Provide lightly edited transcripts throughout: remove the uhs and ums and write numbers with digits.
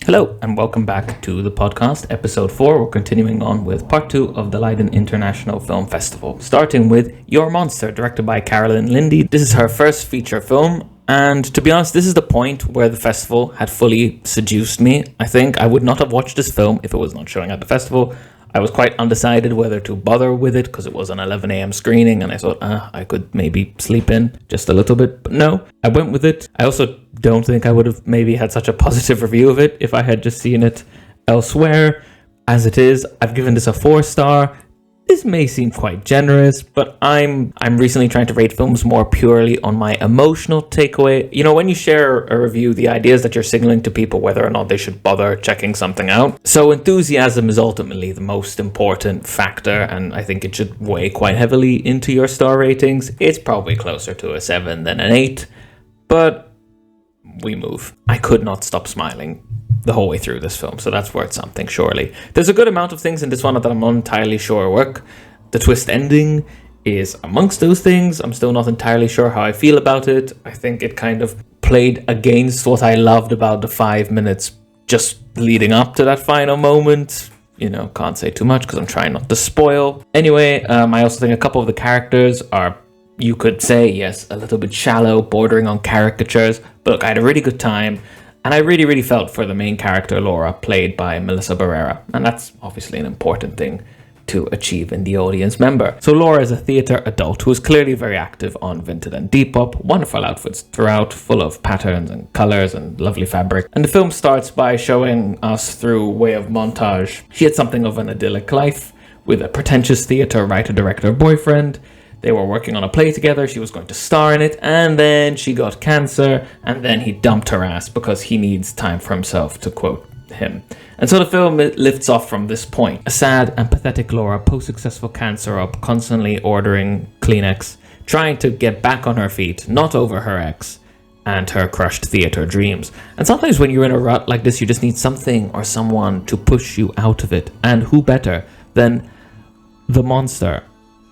Hello and welcome back to the podcast, episode 4. We're continuing on with part 2 of the Leiden International Film Festival, starting with Your Monster, directed by Carolyn Lindy. This is her first feature film, and to be honest, this is the point where the festival had fully seduced me. I think I would not have watched this film if it was not showing at the festival. I was quite undecided whether to bother with it because it was an 11 a.m. screening and I thought, I could maybe sleep in just a little bit. But no, I went with it. I also don't think I would have maybe had such a positive review of it if I had just seen it elsewhere. As it is, I've given this a 4-star. This may seem quite generous, but I'm recently trying to rate films more purely on my emotional takeaway. You know, when you share a review, the idea is that you're signaling to people whether or not they should bother checking something out. So enthusiasm is ultimately the most important factor, and I think it should weigh quite heavily into your star ratings. It's probably closer to a 7 than an 8, but we move. I could not stop smiling the whole way through this film, so that's worth something, surely. There's a good amount of things in this one that I'm not entirely sure work. The twist ending is amongst those things. I'm still not entirely sure how I feel about it. I think it kind of played against what I loved about the 5 minutes just leading up to that final moment. You know, can't say too much because I'm trying not to spoil. Anyway, I also think a couple of the characters are, you could say, yes, a little bit shallow, bordering on caricatures, but look, I had a really good time. And I really felt for the main character, Laura, played by Melissa Barrera. And that's obviously an important thing to achieve in the audience member. So Laura is a theatre adult who is clearly very active on Vinted and Depop. Wonderful outfits throughout, full of patterns and colours and lovely fabric. And the film starts by showing us through way of montage. She had something of an idyllic life with a pretentious theatre writer-director boyfriend. They were working on a play together, she was going to star in it, and then she got cancer, and then he dumped her ass because he needs time for himself, to quote him. And so the film lifts off from this point. A sad and pathetic Laura, post-successful cancer up, constantly ordering Kleenex, trying to get back on her feet, not over her ex, and her crushed theatre dreams. And sometimes when you're in a rut like this, you just need something or someone to push you out of it. And who better than the monster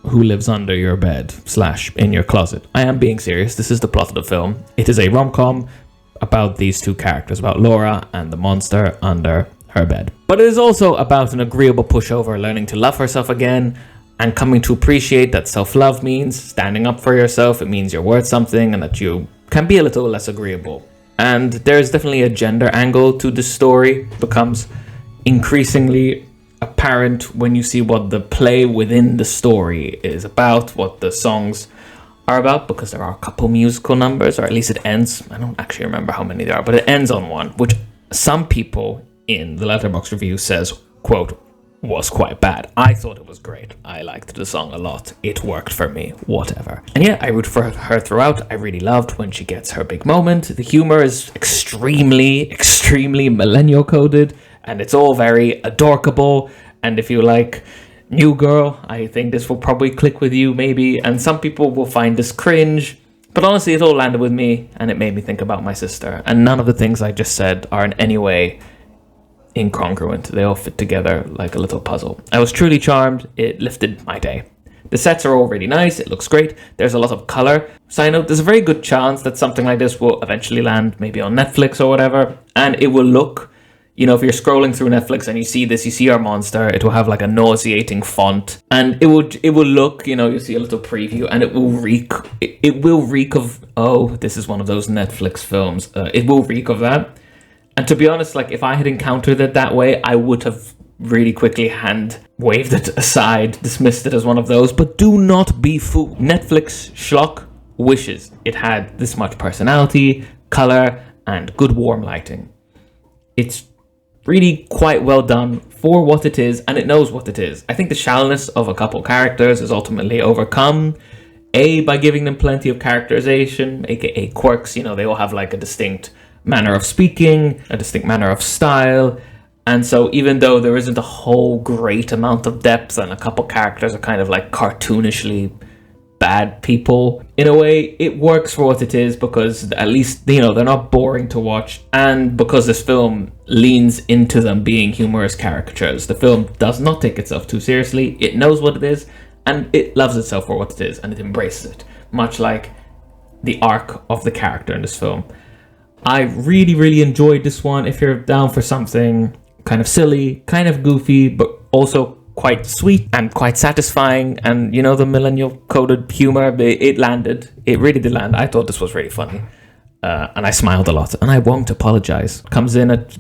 who lives under your bed / in your closet. I am being serious. This is the plot of the film. It is a rom-com about these two characters, about Laura and the monster under her bed. But it is also about an agreeable pushover learning to love herself again and coming to appreciate that self-love means standing up for yourself. It means you're worth something and that you can be a little less agreeable. And there's definitely a gender angle to this story. It becomes increasingly apparent when you see what the play within the story is about, what the songs are about, because there are a couple musical numbers, or at least it ends, I don't actually remember how many there are, but it ends on one, which some people in the Letterboxd review says, quote, was quite bad. I thought it was great. I liked the song a lot. It worked for me, whatever. And yeah, I root for her throughout. I really loved when she gets her big moment. The humor is extremely millennial coded, and it's all very adorkable. And if you like New Girl, I think this will probably click with you, maybe. And some people will find this cringe. But honestly, it all landed with me, and it made me think about my sister. And none of the things I just said are in any way incongruent. They all fit together like a little puzzle. I was truly charmed. It lifted my day. The sets are all really nice. It looks great. There's a lot of color. Side note, there's a very good chance that something like this will eventually land maybe on Netflix or whatever. And it will look, you know, if you're scrolling through Netflix and you see this, you see our monster, it will have like a nauseating font. And it will look, you know, you see a little preview and it will reek of, oh, this is one of those Netflix films. It will reek of that. And to be honest, like if I had encountered it that way, I would have really quickly waved it aside, dismissed it as one of those. But do not be fooled. Netflix schlock wishes it had this much personality, color, and good warm lighting. It's really quite well done for what it is, and it knows what it is. I think the shallowness of a couple characters is ultimately overcome, by giving them plenty of characterization, aka quirks. You know, they all have like a distinct manner of speaking, a distinct manner of style, and so even though there isn't a whole great amount of depth and a couple characters are kind of like cartoonishly bad people, in a way it works for what it is, because at least, you know, they're not boring to watch, and because this film leans into them being humorous caricatures. The film does not take itself too seriously. It knows what it is, and it loves itself for what it is, and it embraces it, much like the arc of the character in this film. I really, really enjoyed this one. If you're down for something kind of silly, kind of goofy, but also quite sweet and quite satisfying, and you know, the millennial coded humor, it landed. It really did land. I thought this was really funny. And I smiled a lot, and I won't apologize. Comes in at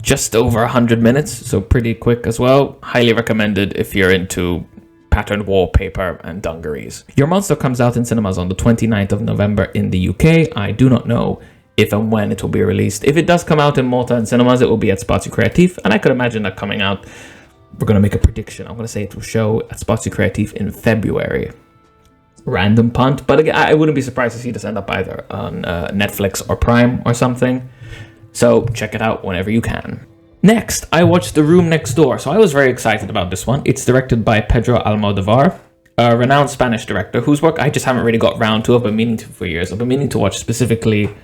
just over 100 minutes, so pretty quick as well. Highly recommended if you're into patterned wallpaper and dungarees. Your Monster comes out in cinemas on the 29th of November in the UK. I do not know if and when it will be released. If it does come out in Malta and cinemas, it will be at Spazio Creative, and I could imagine that coming out. We're going to make a prediction. I'm going to say it will show at Spazio Creative in February. Random punt, but again, I wouldn't be surprised to see this end up either on Netflix or Prime or something. So check it out whenever you can. Next, I watched The Room Next Door. So I was very excited about this one. It's directed by Pedro Almodovar, a renowned Spanish director whose work I just haven't really got round to. I've been meaning to for years. I've been meaning to watch specifically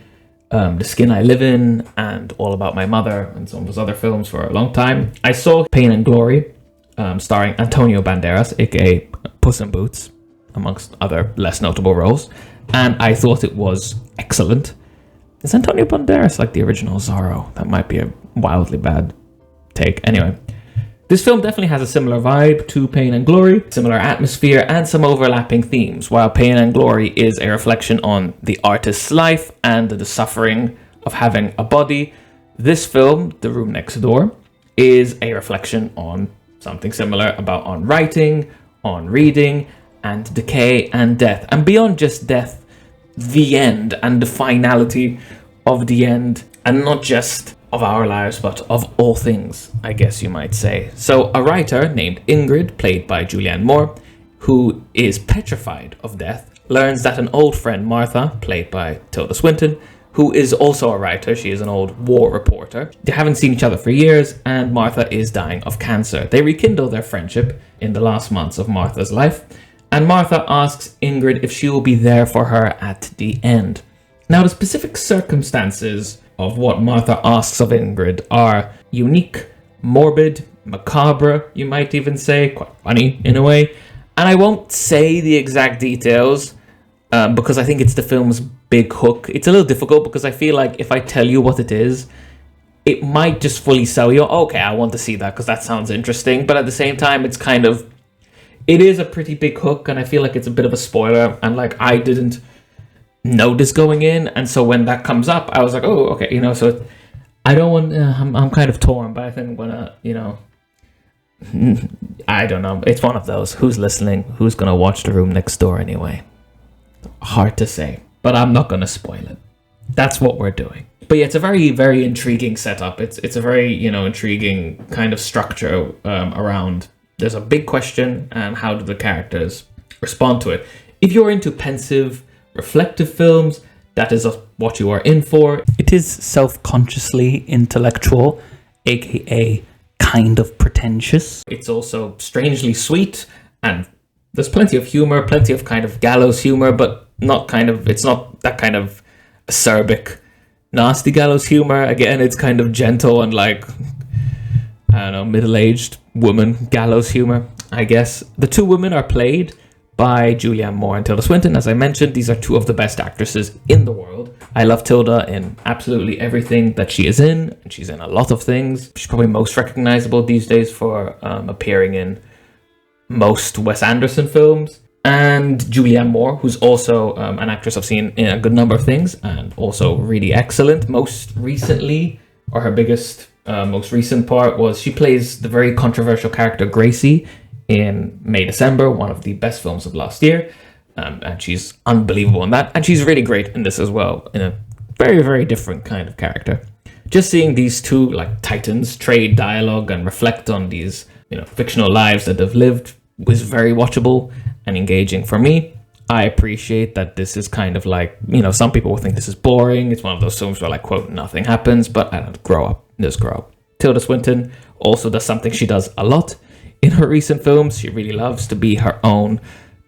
The Skin I Live In and All About My Mother and some of those other films for a long time. I saw Pain and Glory, starring Antonio Banderas, aka Puss in Boots, amongst other less notable roles, and I thought it was excellent. Is Antonio Banderas like the original Zorro? That might be a wildly bad take. Anyway, this film definitely has a similar vibe to Pain and Glory, similar atmosphere, and some overlapping themes. While Pain and Glory is a reflection on the artist's life and the suffering of having a body, this film, The Room Next Door, is a reflection on something similar on writing, on reading, and decay and death. And beyond just death, the end and the finality of the end, and not just of our lives, but of all things, I guess you might say. So a writer named Ingrid, played by Julianne Moore, who is petrified of death, learns that an old friend, Martha, played by Tilda Swinton, who is also a writer, she is an old war reporter. They haven't seen each other for years, and Martha is dying of cancer. They rekindle their friendship in the last months of Martha's life, and Martha asks Ingrid if she will be there for her at the end. Now, the specific circumstances of what Martha asks of Ingrid are unique, morbid, macabre, you might even say, quite funny in a way. And I won't say the exact details because I think it's the film's big hook. It's a little difficult because I feel like if I tell you what it is, it might just fully sell you. Okay, I want to see that because that sounds interesting. But at the same time, it is a pretty big hook, and I feel like it's a bit of a spoiler, and like I didn't know this going in, and so when that comes up, I was like, oh, okay, you know, so I don't want, I'm kind of torn, but I think I'm gonna, you know, I don't know, it's one of those, who's listening, who's gonna watch The Room Next Door anyway? Hard to say, but I'm not gonna spoil it. That's what we're doing. But yeah, it's a very, very intriguing setup. It's a very, you know, intriguing kind of structure around. There's a big question, and how do the characters respond to it? If you're into pensive, reflective films, that is what you are in for. It is self-consciously intellectual, aka kind of pretentious. It's also strangely sweet, and there's plenty of humor, plenty of kind of gallows humor, but it's not that kind of acerbic, nasty gallows humor. Again, it's kind of gentle and like, I don't know, middle-aged woman gallows humor, I guess. The two women are played by Julianne Moore and Tilda Swinton. As I mentioned, these are two of the best actresses in the world. I love Tilda in absolutely everything that she is in, and she's in a lot of things. She's probably most recognizable these days for appearing in most Wes Anderson films. And Julianne Moore, who's also an actress I've seen in a good number of things, and also really excellent. Most recently, or her most recent part was she plays the very controversial character Gracie in May December, one of the best films of last year, and she's unbelievable in that, and she's really great in this as well, in a very, very different kind of character. Just seeing these two like titans trade dialogue and reflect on these, you know, fictional lives that they've lived was very watchable and engaging for me. I appreciate that this is kind of like, you know, some people will think this is boring. It's one of those films where, like, quote, nothing happens, but I don't grow up. Just grow up. Tilda Swinton also does something she does a lot in her recent films. She really loves to be her own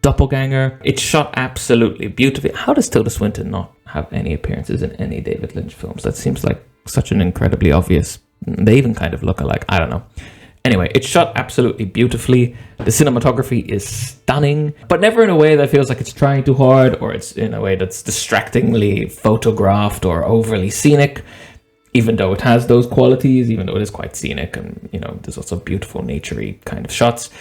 doppelganger. It's shot absolutely beautifully. How does Tilda Swinton not have any appearances in any David Lynch films? That seems like such an incredibly obvious. They even kind of look alike. I don't know. Anyway, it's shot absolutely beautifully. The cinematography is stunning, but never in a way that feels like it's trying too hard, or it's in a way that's distractingly photographed or overly scenic, even though it has those qualities, even though it is quite scenic, and, you know, there's also beautiful nature-y kind of shots.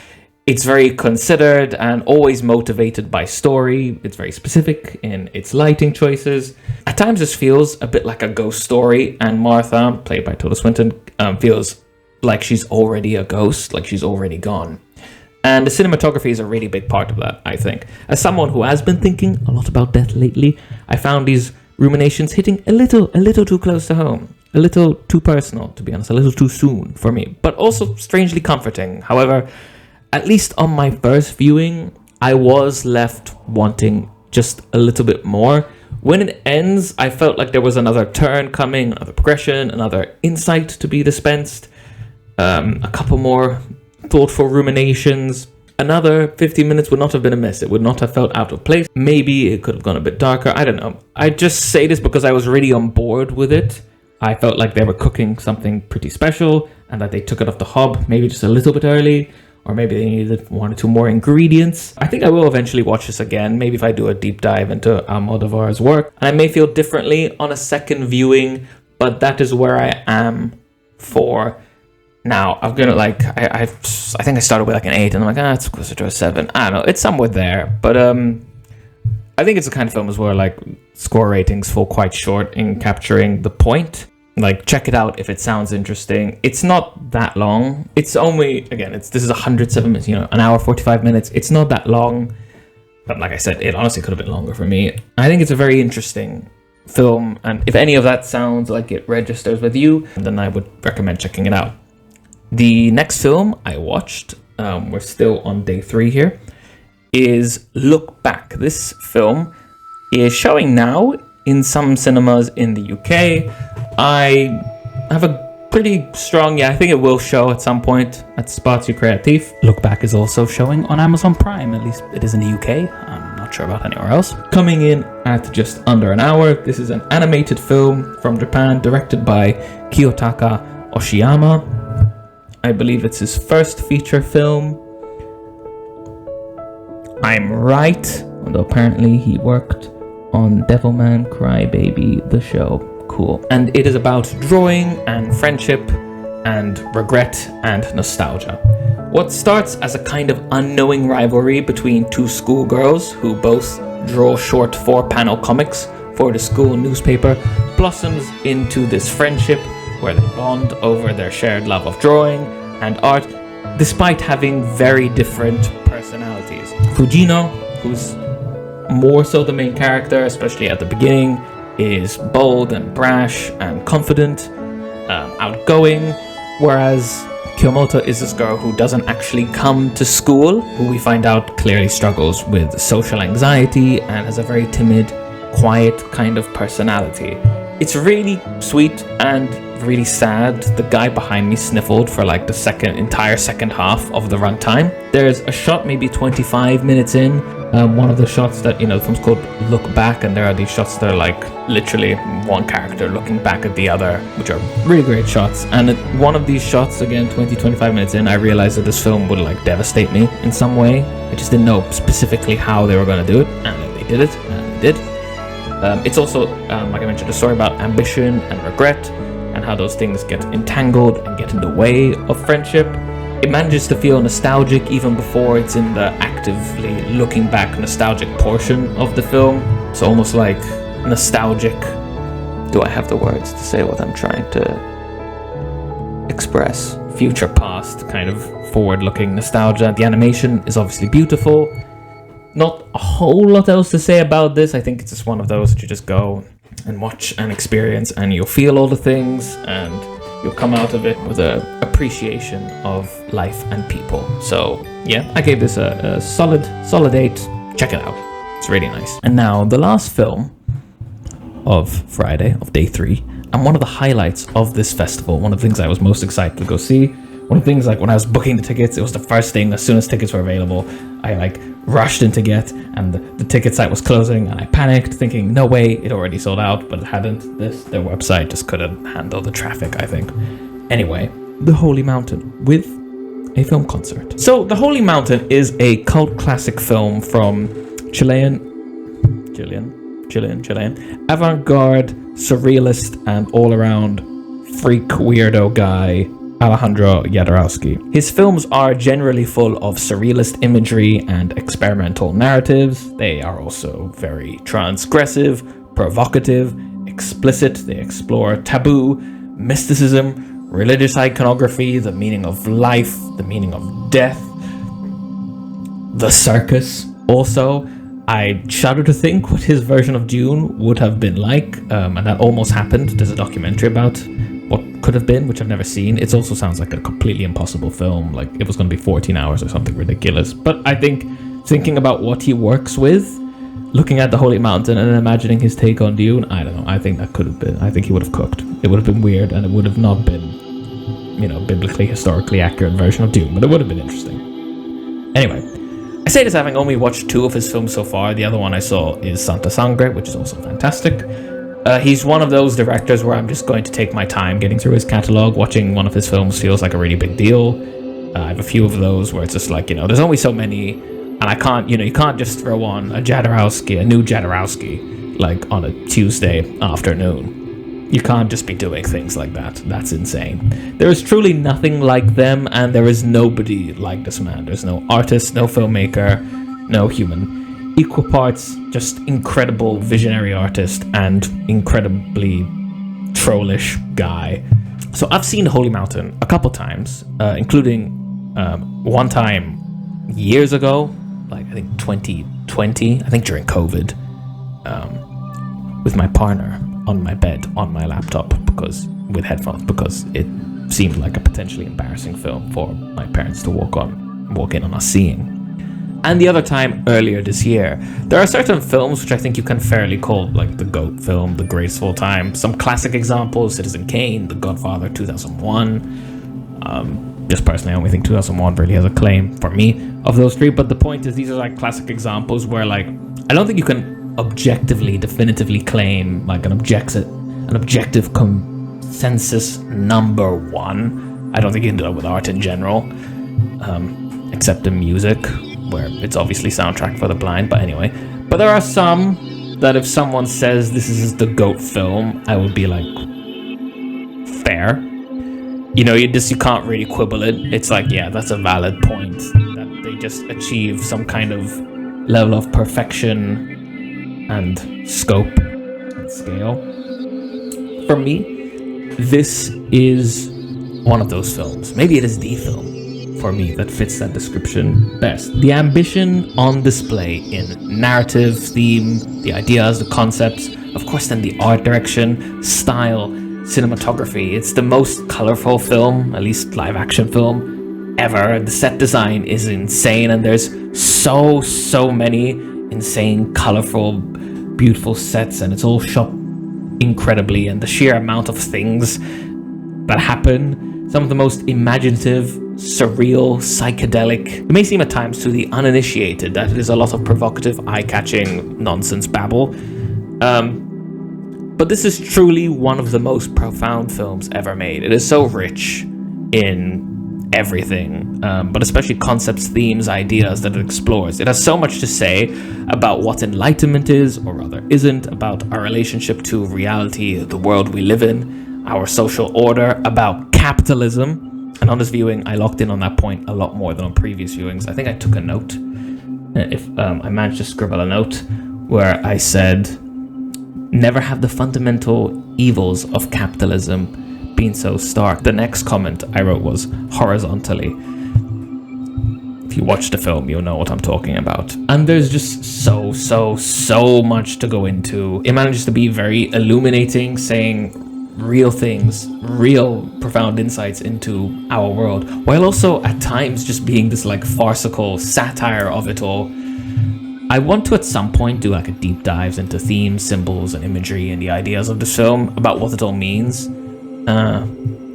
It's very considered and always motivated by story. It's very specific in its lighting choices. At times this feels a bit like a ghost story, and Martha, played by Tilda Swinton, feels like she's already a ghost, like she's already gone. And the cinematography is a really big part of that, I think. As someone who has been thinking a lot about death lately, I found these ruminations hitting a little too close to home. A little too personal, to be honest, a little too soon for me, but also strangely comforting. However, at least on my first viewing, I was left wanting just a little bit more. When it ends, I felt like there was another turn coming, another progression, another insight to be dispensed. A couple more thoughtful ruminations. Another 15 minutes would not have been amiss. It would not have felt out of place. Maybe it could have gone a bit darker. I don't know. I just say this because I was really on board with it. I felt like they were cooking something pretty special and that they took it off the hob maybe just a little bit early, or maybe they needed one or two more ingredients. I think I will eventually watch this again, maybe if I do a deep dive into Almodovar's work. And I may feel differently on a second viewing, but that is where I am for now. I'm gonna I think I started with like an 8 and I'm like, it's closer to a 7. I don't know, it's somewhere there. But I think it's the kind of film as well, like, score ratings fall quite short in capturing the point. Like, check it out if it sounds interesting. It's not that long. It's only, again, this is 107 minutes, an hour, 45 minutes. It's not that long. But like I said, it honestly could have been longer for me. I think it's a very interesting film. And if any of that sounds like it registers with you, then I would recommend checking it out. The next film I watched, we're still on day 3 here, is Look Back. This film is showing now in some cinemas in the UK. I have a pretty strong, I think it will show at some point at Spazio Creative. Look Back is also showing on Amazon Prime, at least it is in the UK. I'm not sure about anywhere else. Coming in at just under an hour, this is an animated film from Japan, directed by Kiyotaka Oshiyama. I believe it's his first feature film. I'm right, although apparently he worked on Devilman Crybaby, the show. Cool. And it is about drawing and friendship and regret and nostalgia. What starts as a kind of unknowing rivalry between two schoolgirls who both draw short 4-panel comics for the school newspaper blossoms into this friendship where they bond over their shared love of drawing and art, despite having very different personalities. Fujino, who's more so the main character, especially at the beginning, is bold and brash and confident, outgoing, whereas Kiyomoto is this girl who doesn't actually come to school, who we find out clearly struggles with social anxiety and has a very timid, quiet kind of personality. It's really sweet and really sad. The guy behind me sniffled for like the entire second half of the runtime. There's a shot maybe 25 minutes in, one of the shots that, the film's called Look Back, and there are these shots that are like literally one character looking back at the other, which are really great shots. And one of these shots, again, 20-25 minutes in, I realized that this film would like devastate me in some way. I just didn't know specifically how they were going to do it, and then they did it, and they did. It's also, like I mentioned, a story about ambition and regret, and how those things get entangled and get in the way of friendship. It manages to feel nostalgic even before it's in the actively looking back nostalgic portion of the film. It's almost like nostalgic. Do I have the words to say what I'm trying to express? Future past, kind of forward-looking nostalgia. The animation is obviously beautiful. Not a whole lot else to say about this. I think it's just one of those that you just go and watch and experience, and you'll feel all the things, and you'll come out of it with an appreciation of life and people. So yeah, I gave this a solid 8. Check it out. It's really nice. And now the last film of Friday, of day 3, and one of the highlights of this festival, one of the things I was most excited to go see, one of the things, like, when I was booking the tickets, it was the first thing. As soon as tickets were available, I rushed in to get, and the ticket site was closing, and I panicked, thinking, no way, it already sold out, but it hadn't. Their website just couldn't handle the traffic, I think. Anyway, The Holy Mountain, with a film concert. So The Holy Mountain is a cult classic film from Chilean avant-garde, surrealist, and all-around freak weirdo guy Alejandro Jodorowsky. His films are generally full of surrealist imagery and experimental narratives. They are also very transgressive, provocative, explicit. They explore taboo, mysticism, religious iconography, the meaning of life, the meaning of death, the circus. Also, I shudder to think what his version of Dune would have been like, and that almost happened. There's a documentary about what could have been, which I've never seen. It also sounds like a completely impossible film, like it was going to be 14 hours or something ridiculous. But I think thinking about what he works with, looking at The Holy Mountain and imagining his take on Dune, I don't know, I think that could have been, I think he would have cooked. It would have been weird, and it would have not been, you know, biblically, historically accurate version of Dune, but it would have been interesting. Anyway, I say this having only watched 2 of his films so far. The other one I saw is Santa Sangre, which is also fantastic. He's one of those directors where I'm just going to take my time getting through his catalog. Watching one of his films feels like a really big deal. I have a few of those where it's just like, you know, there's only so many, and I can't, you know, you can't just throw on a new Jodorowsky, like on a Tuesday afternoon. You can't just be doing things like that. That's insane. There is truly nothing like them, and there is nobody like this man. There's no artist, no filmmaker, no human. Equal parts, just incredible visionary artist and incredibly trollish guy. So I've seen Holy Mountain a couple times, including one time years ago, like I think 2020, I think during COVID, with my partner on my bed, on my laptop, with headphones, because it seemed like a potentially embarrassing film for my parents to walk in on us seeing. And the other time earlier this year. There are certain films which I think you can fairly call like the GOAT film, the greatest of all time. Some classic examples: Citizen Kane, The Godfather, 2001. Just personally, I only think 2001 really has a claim for me of those 3. But the point is, these are like classic examples where, like, I don't think you can objectively, definitively claim like an objective consensus number 1. I don't think you can do that with art in general, except in music, where it's obviously soundtrack for the blind. But anyway, but there are some that if someone says this is the GOAT film, I would be like, fair. You know, you can't really quibble it. It's like, yeah, that's a valid point, that they just achieve some kind of level of perfection and scope and scale. For me, this is one of those films. Maybe it is the film for me that fits that description best. The ambition on display in narrative, theme, the ideas, the concepts, of course then the art direction, style, cinematography. It's the most colorful film, at least live action film, ever. The set design is insane, and there's so many insane, colorful, beautiful sets, and it's all shot incredibly, and the sheer amount of things that happen, some of the most imaginative, surreal, psychedelic. It may seem at times to the uninitiated that it is a lot of provocative, eye-catching nonsense babble. But this is truly one of the most profound films ever made. It is so rich in everything, but especially concepts, themes, ideas that it explores. It has so much to say about what enlightenment is, or rather isn't, about our relationship to reality, the world we live in, our social order, about capitalism. And on this viewing, I locked in on that point a lot more than on previous viewings. I think I took a note. I managed to scribble a note where I said, never have the fundamental evils of capitalism been so stark. The next comment I wrote was horizontally. If you watch the film, you'll know what I'm talking about. And there's just so much to go into. It manages to be very illuminating, saying real things, real profound insights into our world, while also at times just being this like farcical satire of it all. I want to at some point do like a deep dives into themes, symbols, and imagery and the ideas of the film, about what it all means.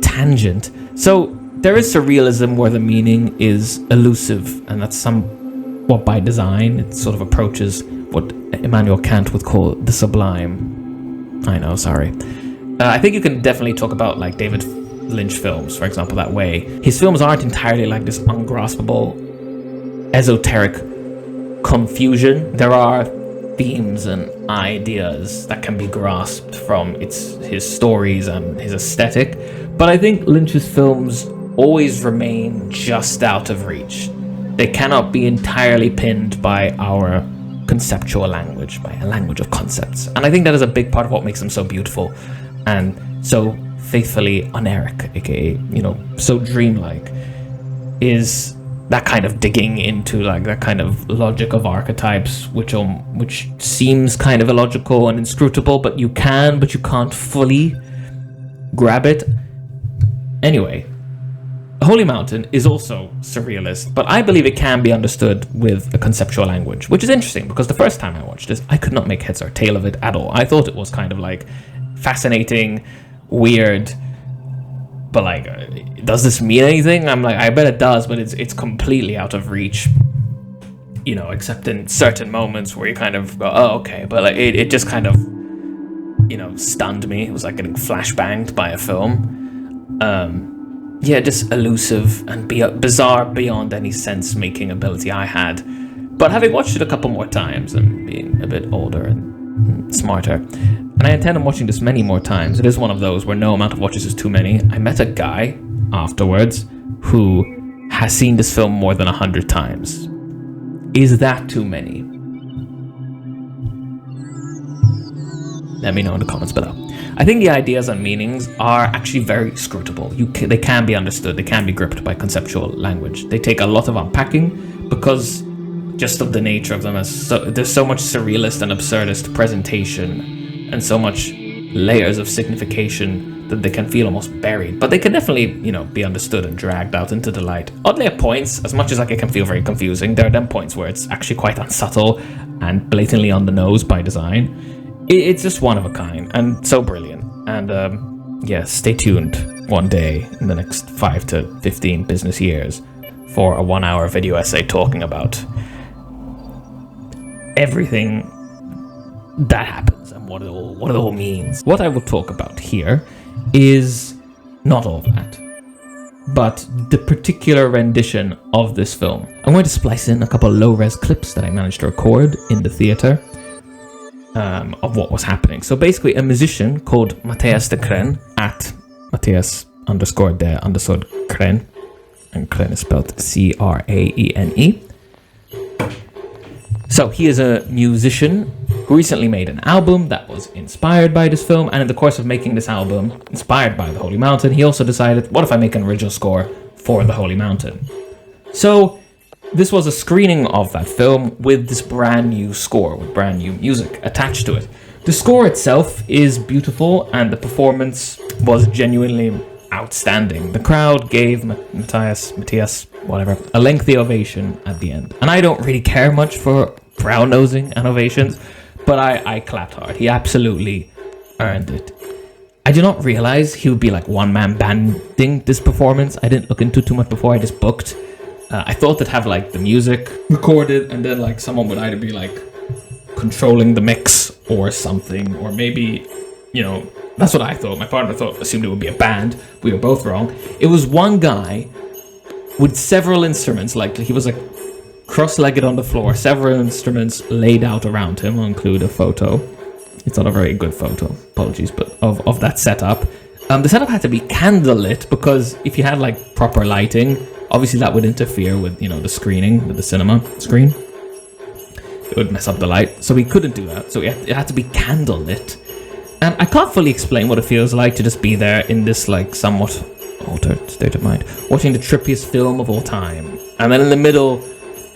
Tangent. So there is surrealism where the meaning is elusive, and that's somewhat by design. It sort of approaches what Immanuel Kant would call the sublime. I know, sorry. I think you can definitely talk about like David Lynch films, for example, that way. His films aren't entirely like this ungraspable, esoteric confusion. There are themes and ideas that can be grasped from his stories and his aesthetic, but I think Lynch's films always remain just out of reach. They cannot be entirely pinned by our conceptual language, by a language of concepts. And I think that is a big part of what makes them so beautiful and so faithfully Heretic, aka, so dreamlike, is that kind of digging into like that kind of logic of archetypes, which seems kind of illogical and inscrutable, but you can't fully grab it. Anyway, Holy Mountain is also surrealist, but I believe it can be understood with a conceptual language, which is interesting because the first time I watched this, I could not make heads or tail of it at all. I thought it was kind of like fascinating, weird, but like, does this mean anything? I'm like, I bet it does, but it's completely out of reach, except in certain moments where you kind of go, oh, okay, but like it just kind of, stunned me. It was like getting flashbanged by a film. Just elusive and bizarre beyond any sense-making ability I had. But having watched it a couple more times and being a bit older and smarter, and I intend on watching this many more times, it is one of those where no amount of watches is too many. I met a guy afterwards who has seen this film more than 100 times. Is that too many? Let me know in the comments below. I think the ideas and meanings are actually very scrutable. They can be understood. They can be gripped by conceptual language. They take a lot of unpacking because just of the nature of them. There's so much surrealist and absurdist presentation and so much layers of signification that they can feel almost buried. But they can definitely, be understood and dragged out into the light. Oddly, at points, as much as like it can feel very confusing, there are then points where it's actually quite unsubtle and blatantly on the nose by design. It's just one of a kind and so brilliant. And stay tuned one day in the next 5 to 15 business years for a 1-hour video essay talking about everything that happens and what it all means. What I will talk about here is not all that, but the particular rendition of this film. I'm going to splice in a couple of low-res clips that I managed to record in the theater of what was happening. So basically, a musician called Matthias de Kren, at Matthias _de_ Kren, and Kren is spelled Crane. So he is a musician who recently made an album that was inspired by this film, and in the course of making this album, inspired by the Holy Mountain, he also decided, what if I make an original score for the Holy Mountain? So this was a screening of that film with this brand new score, with brand new music attached to it. The score itself is beautiful, and the performance was genuinely outstanding. The crowd gave Matthias, whatever, a lengthy ovation at the end. And I don't really care much for brown-nosing and ovations, but I clapped hard. He absolutely earned it. I did not realize he would be like one-man banding this performance. I didn't look into too much before I just booked. I thought they'd have like the music recorded and then like someone would either be like controlling the mix or something, or maybe, that's what I thought. My partner assumed it would be a band. We were both wrong. It was one guy with several instruments, like he was like cross-legged on the floor, several instruments laid out around him. I'll include a photo. It's not a very good photo, apologies, but of that setup. The setup had to be candlelit because if you had like proper lighting, obviously that would interfere with, the screening, with the cinema screen. It would mess up the light, so we couldn't do that. So it had to be candlelit. And I can't fully explain what it feels like to just be there in this like somewhat altered state of mind, watching the trippiest film of all time, and then in the middle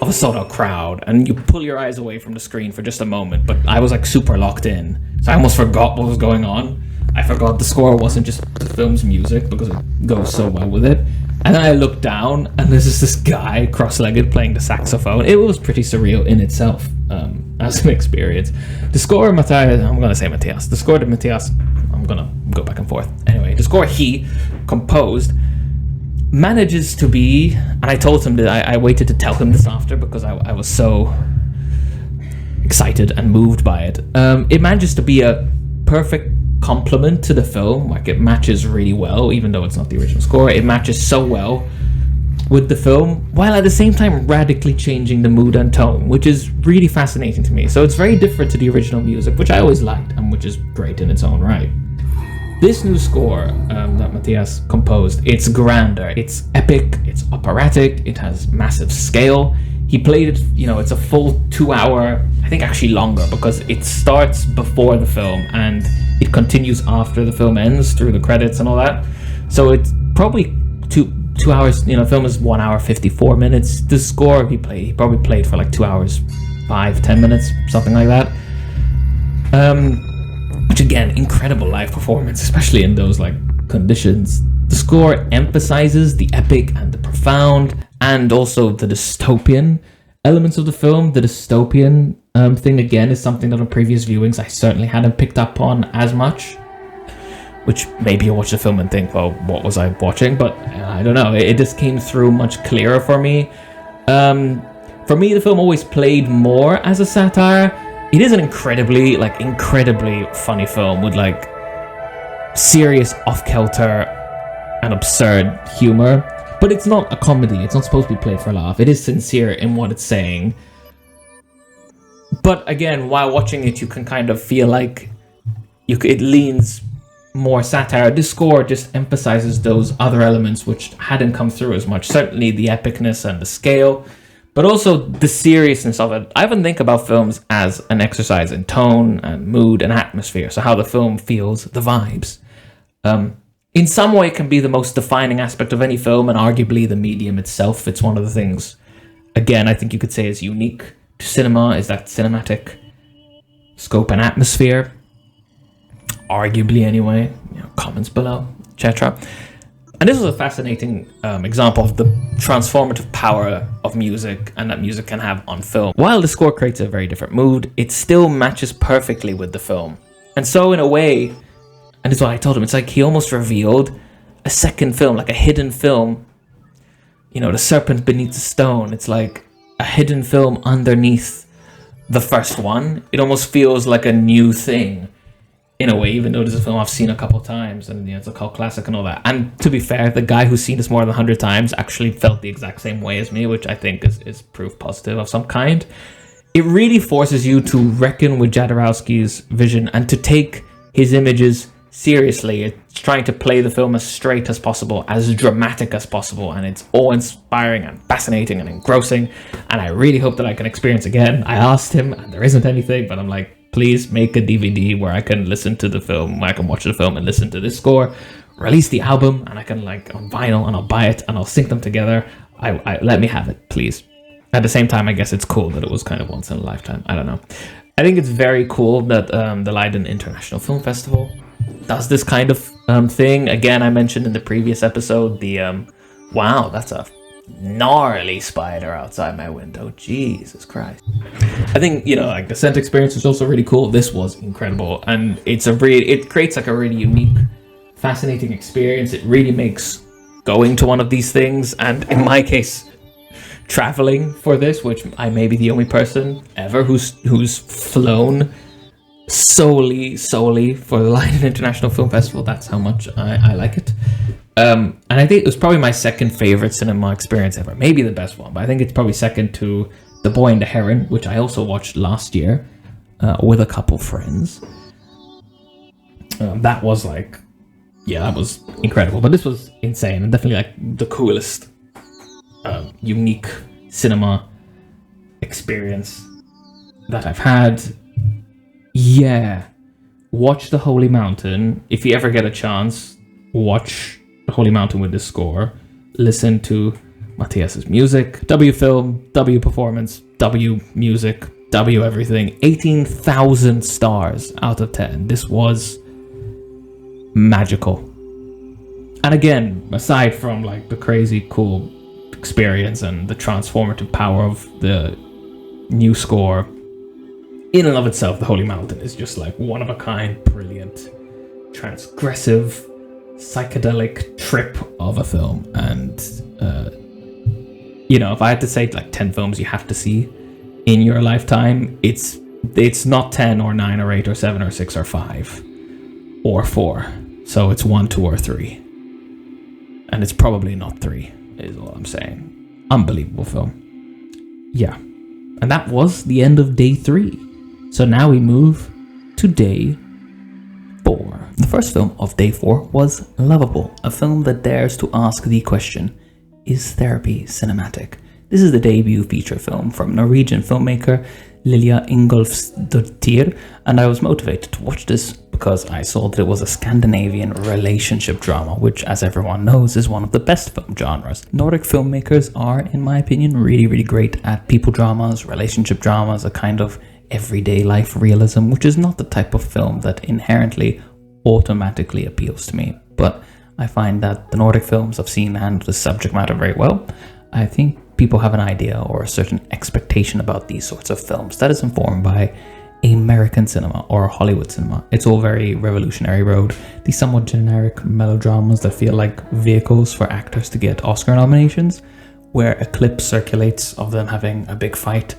of a sold-out crowd, and you pull your eyes away from the screen for just a moment, but I was like super locked in, so I almost forgot what was going on. I forgot the score wasn't just the film's music, because it goes so well with it. And then I looked down, and there's just this guy cross-legged playing the saxophone. It was pretty surreal in itself, as an experience. The score, Matthias, I'm going to say Matthias. The score to Matthias, I'm going to go back and forth. Anyway, the score he composed manages to be, and I told him that I waited to tell him this after because I was so excited and moved by it. It manages to be a perfect complement to the film. Like, it matches really well, even though it's not the original score. It matches so well with the film, while at the same time radically changing the mood and tone, which is really fascinating to me. So it's very different to the original music, which I always liked, and which is great in its own right. This new score that Matthias composed, it's grander, it's epic, it's operatic, it has massive scale. He played it, it's a full 2 hour, I think actually longer, because it starts before the film and it continues after the film ends through the credits and all that. So it's probably two hours, film is 1 hour 54 minutes. The score he probably played for like 2 hours 5-10 minutes, something like that. Which again, incredible live performance, especially in those like conditions. The score emphasizes the epic and the profound, and also the dystopian elements of the film. The dystopian thing again is something that on previous viewings I certainly hadn't picked up on as much. Which maybe you watch the film and think, well, what was I watching? But I don't know. It just came through much clearer for me. For me, the film always played more as a satire. It is an incredibly funny film with like serious off-kilter and absurd humor. But it's not a comedy. It's not supposed to be played for a laugh. It is sincere in what it's saying. But again, while watching it, you can kind of feel like it leans more satire. This score just emphasizes those other elements which hadn't come through as much. Certainly the epicness and the scale, but also the seriousness of it. I often think about films as an exercise in tone and mood and atmosphere. So how the film feels, the vibes. In some way, it can be the most defining aspect of any film, and arguably the medium itself. It's one of the things, again, I think you could say is unique to cinema, is that cinematic scope and atmosphere. Arguably anyway, comments below, etc. And this was a fascinating example of the transformative power of music and that music can have on film. While the score creates a very different mood, it still matches perfectly with the film. And so in a way, and this is what I told him, it's like he almost revealed a second film, like a hidden film. The serpent beneath the stone. It's like a hidden film underneath the first one. It almost feels like a new thing. In a way, even though this is a film I've seen a couple times, and it's a cult classic and all that. And to be fair, the guy who's seen this more than 100 times actually felt the exact same way as me, which I think is proof positive of some kind. It really forces you to reckon with Jodorowsky's vision and to take his images seriously. It's trying to play the film as straight as possible, as dramatic as possible, and it's awe-inspiring and fascinating and engrossing, and I really hope that I can experience again. I asked him, and there isn't anything, but I'm like, please make a DVD where I can listen to the film, where I can watch the film and listen to this score. Release the album, and I can on vinyl, and I'll buy it, and I'll sync them together. I let me have it, please. At the same time, I guess it's cool that it was kind of once in a lifetime. I don't know. I think it's very cool that the Leiden International Film Festival does this kind of thing. Again, I mentioned in the previous episode the wow, that's a gnarly spider outside my window. Jesus Christ. I think, like the scent experience was also really cool. This was incredible, and it creates like a really unique, fascinating experience. It really makes going to one of these things, and in my case, traveling for this, which I may be the only person ever who's flown solely for the Leiden International Film Festival. That's how much I like it. And I think it was probably my second favorite cinema experience ever. Maybe the best one, but I think it's probably second to The Boy and the Heron, which I also watched last year with a couple friends. That was that was incredible. But this was insane, and definitely like the coolest, unique cinema experience that I've had. Yeah, watch The Holy Mountain. If you ever get a chance, watch The Holy Mountain with this score. Listen to Matthias's music. W film, W performance, W music, W everything. 18,000 stars out of 10. This was magical. And again, aside from like the crazy cool experience and the transformative power of the new score, in and of itself, The Holy Mountain is just like one of a kind, brilliant, transgressive, psychedelic trip of a film. And if I had to say like 10 films you have to see in your lifetime, it's not 10 or 9 or 8 or 7 or 6 or 5. or 4. So it's 1, 2, or 3. And it's probably not 3, is all I'm saying. Unbelievable film. Yeah. And that was the end of day 3. So now we move to day 4. The first film of day 4 was Loveable, a film that dares to ask the question, is therapy cinematic? This is the debut feature film from Norwegian filmmaker Lilja Ingolfsdottir, and I was motivated to watch this because I saw that it was a Scandinavian relationship drama, which, as everyone knows, is one of the best film genres. Nordic filmmakers are, in my opinion, really great at people dramas, relationship dramas, a kind of everyday life realism, which is not the type of film that inherently automatically appeals to me. But I find that the Nordic films I've seen handle the subject matter very well. I think people have an idea or a certain expectation about these sorts of films that is informed by American cinema or Hollywood cinema. It's all very Revolutionary Road, these somewhat generic melodramas that feel like vehicles for actors to get Oscar nominations, where a clip circulates of them having a big fight.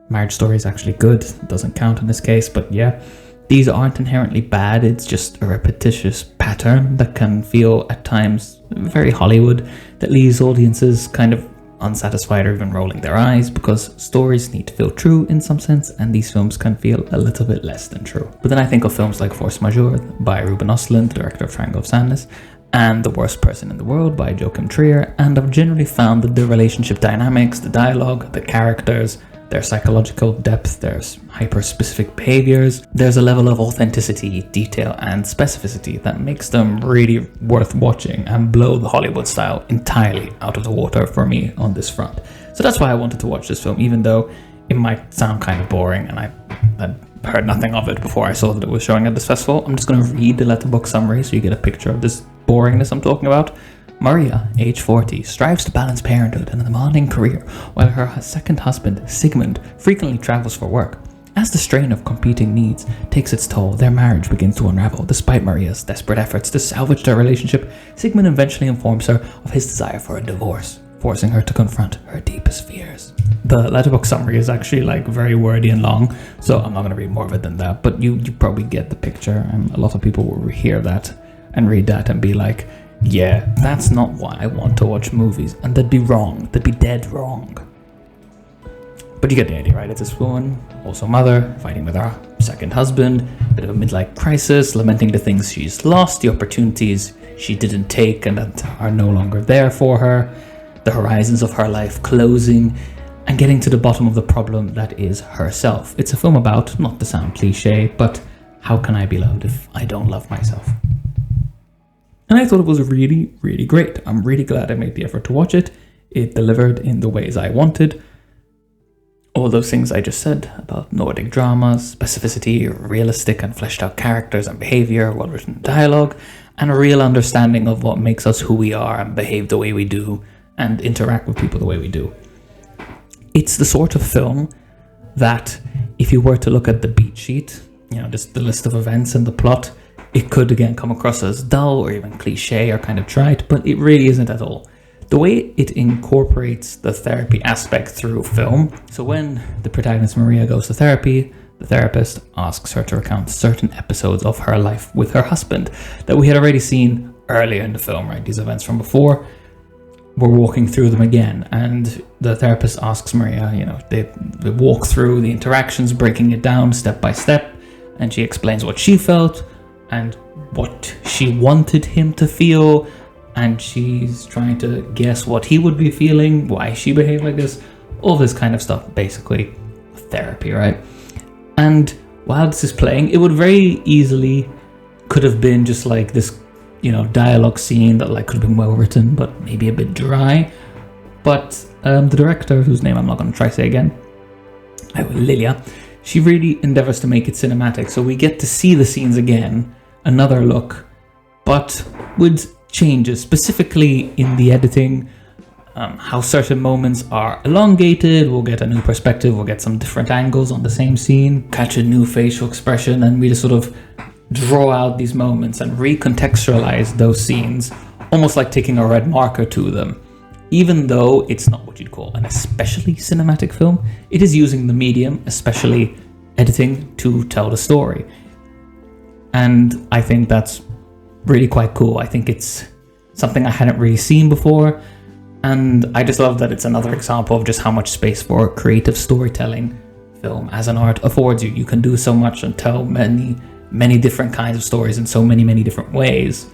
Marriage Story is actually good, it doesn't count in this case, but yeah, these aren't inherently bad, it's just a repetitious pattern that can feel at times very Hollywood, that leaves audiences kind of unsatisfied or even rolling their eyes, because stories need to feel true in some sense, and these films can feel a little bit less than true. But then I think of films like Force Majeure by Ruben Östlund, the director of Triangle of Sadness, and The Worst Person in the World by Joachim Trier, and I've generally found that the relationship dynamics, the dialogue, the characters, their psychological depth, there's hyper-specific behaviors, there's a level of authenticity, detail, and specificity that makes them really worth watching and blow the Hollywood style entirely out of the water for me on this front. So that's why I wanted to watch this film, even though it might sound kind of boring and I had heard nothing of it before I saw that it was showing at this festival. I'm just going to read the letterbox summary so you get a picture of this boringness I'm talking about. Maria, age 40, strives to balance parenthood and a demanding career, while her second husband, Sigmund, frequently travels for work. As the strain of competing needs takes its toll, their marriage begins to unravel. Despite Maria's desperate efforts to salvage their relationship, Sigmund eventually informs her of his desire for a divorce, forcing her to confront her deepest fears. The letterbox summary is actually like very wordy and long, so I'm not going to read more of it than that, but you probably get the picture, and a lot of people will hear that and read that and be like, yeah, that's not why I want to watch movies, and they'd be wrong, they'd be dead wrong. But you get the idea, right? It's this woman, also mother, fighting with her second husband, bit of a midlife crisis, lamenting the things she's lost, the opportunities she didn't take and that are no longer there for her, the horizons of her life closing, and getting to the bottom of the problem that is herself. It's a film about, not to sound cliche, but how can I be loved if I don't love myself? And I thought it was really great. I'm really glad I made the effort to watch it. It delivered in the ways I wanted. All those things I just said about Nordic dramas, specificity, realistic and fleshed out characters and behavior, well-written dialogue, and a real understanding of what makes us who we are and behave the way we do and interact with people the way we do. It's the sort of film that if you were to look at the beat sheet, just the list of events and the plot, it could again come across as dull or even cliche or kind of trite, but it really isn't at all. The way it incorporates the therapy aspect through film. So when the protagonist Maria goes to therapy, the therapist asks her to recount certain episodes of her life with her husband that we had already seen earlier in the film, right? These events from before. We're walking through them again, and the therapist asks Maria, they walk through the interactions, breaking it down step by step, and she explains what she felt and what she wanted him to feel, and she's trying to guess what he would be feeling, why she behaved like this, all this kind of stuff, basically therapy, right? And while this is playing, it would very easily could have been just like this, dialogue scene that like could have been well written, but maybe a bit dry. But the director, whose name I'm not going to try to say again, Lilja, she really endeavors to make it cinematic, so we get to see the scenes again, another look, but with changes, specifically in the editing, how certain moments are elongated, we'll get a new perspective, we'll get some different angles on the same scene, catch a new facial expression, and we just sort of draw out these moments and recontextualize those scenes, almost like taking a red marker to them. Even though it's not what you'd call an especially cinematic film, it is using the medium, especially editing, to tell the story. And I think that's really quite cool. I think it's something I hadn't really seen before. And I just love that it's another example of just how much space for creative storytelling film as an art affords you. You can do so much and tell many different kinds of stories in so many different ways.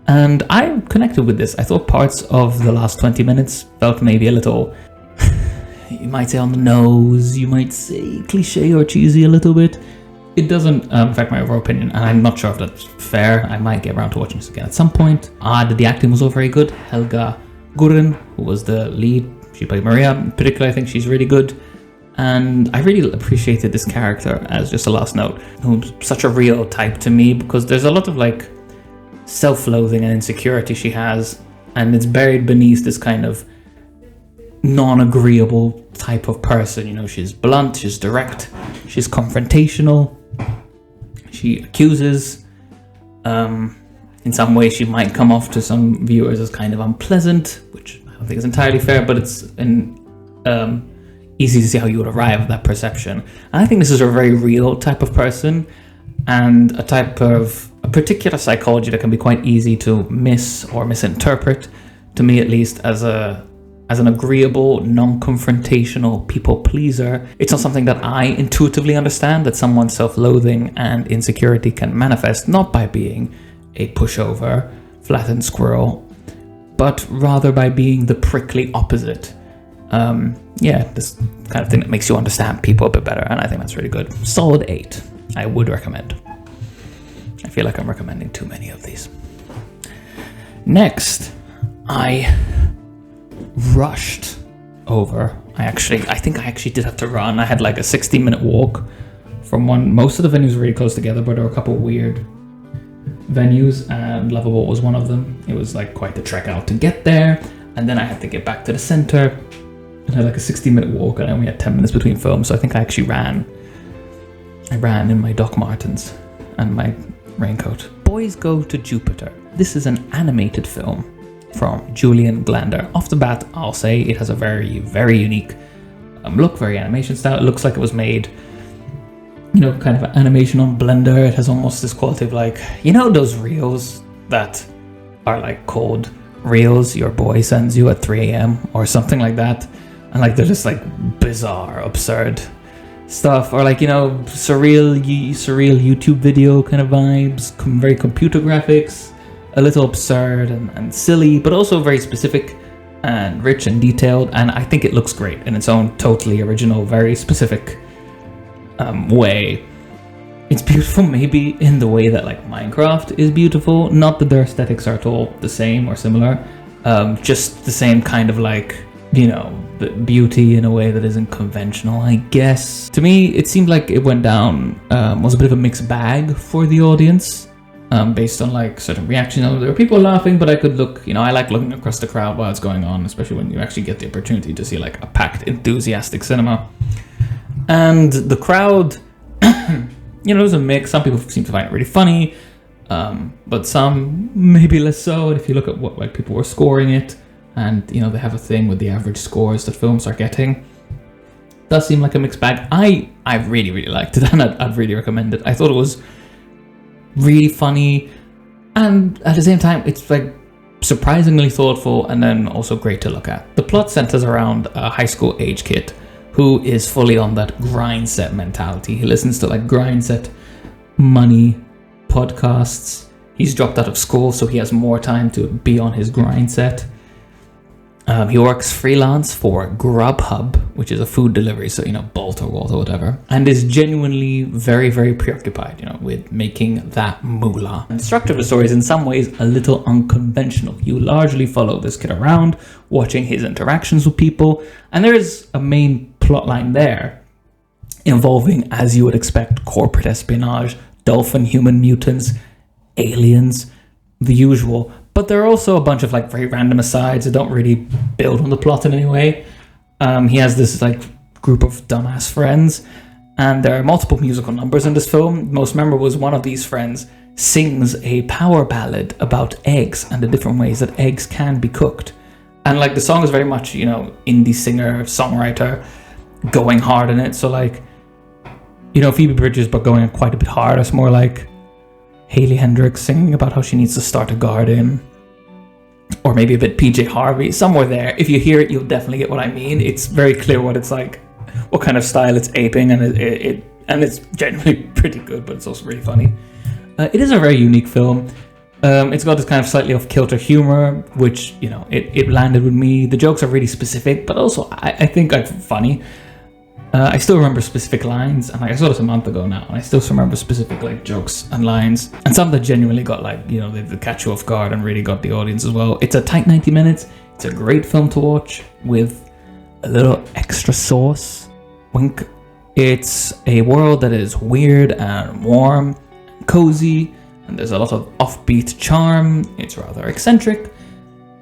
And I connected with this. I thought parts of the last 20 minutes felt maybe a little, you might say on the nose, you might say cliche or cheesy a little bit. It doesn't affect my overall opinion, and I'm not sure if that's fair. I might get around to watching this again at some point. The acting was all very good. Helga Gurin, who was the lead, she played Maria. In particular, I think she's really good. And I really appreciated this character, as just a last note, who's such a real type to me, because there's a lot of like self-loathing and insecurity she has, and it's buried beneath this kind of non-agreeable type of person. You know, she's blunt, she's direct, she's confrontational, she accuses. In some ways she might come off to some viewers as kind of unpleasant, which I don't think is entirely fair, but it's easy to see how you would arrive at that perception. And I think this is a very real type of person, and a particular psychology that can be quite easy to miss or misinterpret, to me at least, as an agreeable, non-confrontational people pleaser. It's not something that I intuitively understand, that someone's self-loathing and insecurity can manifest not by being a pushover, flattened squirrel, but rather by being the prickly opposite. This kind of thing that makes you understand people a bit better, and I think that's really good. Solid 8. I would recommend. I feel like I'm recommending too many of these. Next, I rushed over. I think I actually did have to run. I had like a 60-minute walk from one. Most of the venues were really close together, but there were a couple of weird venues, and Loveable was one of them. It was like quite the trek out to get there, and then I had to get back to the center. I had like a 60-minute walk, and I only had 10 minutes between films, so I think I actually ran. I ran in my Doc Martens and my raincoat. Boys Go to Jupiter. This is an animated film from Julian Glander. Off the bat, I'll say it has a very, very unique look, very animation style. It looks like it was made, kind of animation on Blender. It has almost this quality of like, those reels that are like called reels your boy sends you at 3 a.m. or something like that. And like they're just like bizarre, absurd stuff, or like surreal YouTube video kind of vibes, very computer graphics, a little absurd and silly, but also very specific and rich and detailed. And I think it looks great in its own totally original, very specific way. It's beautiful maybe in the way that like Minecraft is beautiful, not that their aesthetics are at all the same or similar, just the same kind of like the beauty in a way that isn't conventional, I guess. To me, it seemed like it went down, was a bit of a mixed bag for the audience, based on like certain reactions. There were people laughing, but I could look, I like looking across the crowd while it's going on, especially when you actually get the opportunity to see like a packed, enthusiastic cinema. And the crowd, it was a mix. Some people seem to find it really funny, but some maybe less so. And if you look at what like people were scoring it, and they have a thing with the average scores that films are getting, it does seem like a mixed bag. I really, really liked it, and I'd really recommend it. I thought it was really funny, and at the same time, it's like surprisingly thoughtful, and then also great to look at. The plot centers around a high school age kid who is fully on that grind set mentality. He listens to like grind set money podcasts. He's dropped out of school, so he has more time to be on his grind set. He works freelance for Grubhub, which is a food delivery, so Bolt or Walt or whatever, and is genuinely very, very preoccupied, with making that moolah. And the structure of the story is in some ways a little unconventional. You largely follow this kid around, watching his interactions with people, and there is a main plot line there involving, as you would expect, corporate espionage, dolphin human mutants, aliens, the usual. But there are also a bunch of like very random asides that don't really build on the plot in any way. He has this like group of dumbass friends, and there are multiple musical numbers in this film. Most memorable is one of these friends sings a power ballad about eggs and the different ways that eggs can be cooked. And like the song is very much, indie singer, songwriter, going hard in it. So like, Phoebe Bridgers, but going quite a bit hard. It's more like Hayley Hendricks singing about how she needs to start a garden, or maybe a bit PJ Harvey, somewhere there. If you hear it, you'll definitely get what I mean. It's very clear what it's like, what kind of style it's aping, and it's genuinely pretty good, but it's also really funny. It is a very unique film. It's got this kind of slightly off-kilter humor, which, you know, it landed with me. The jokes are really specific, but also I think like funny. I still remember specific lines, and like, I saw this a month ago now, and I still remember specific like jokes and lines, and some that genuinely got like, you know, they catch you off guard and really got the audience as well. It's a tight 90 minutes. It's a great film to watch with a little extra sauce. Wink. It's a world that is weird and warm, and cozy, and there's a lot of offbeat charm. It's rather eccentric,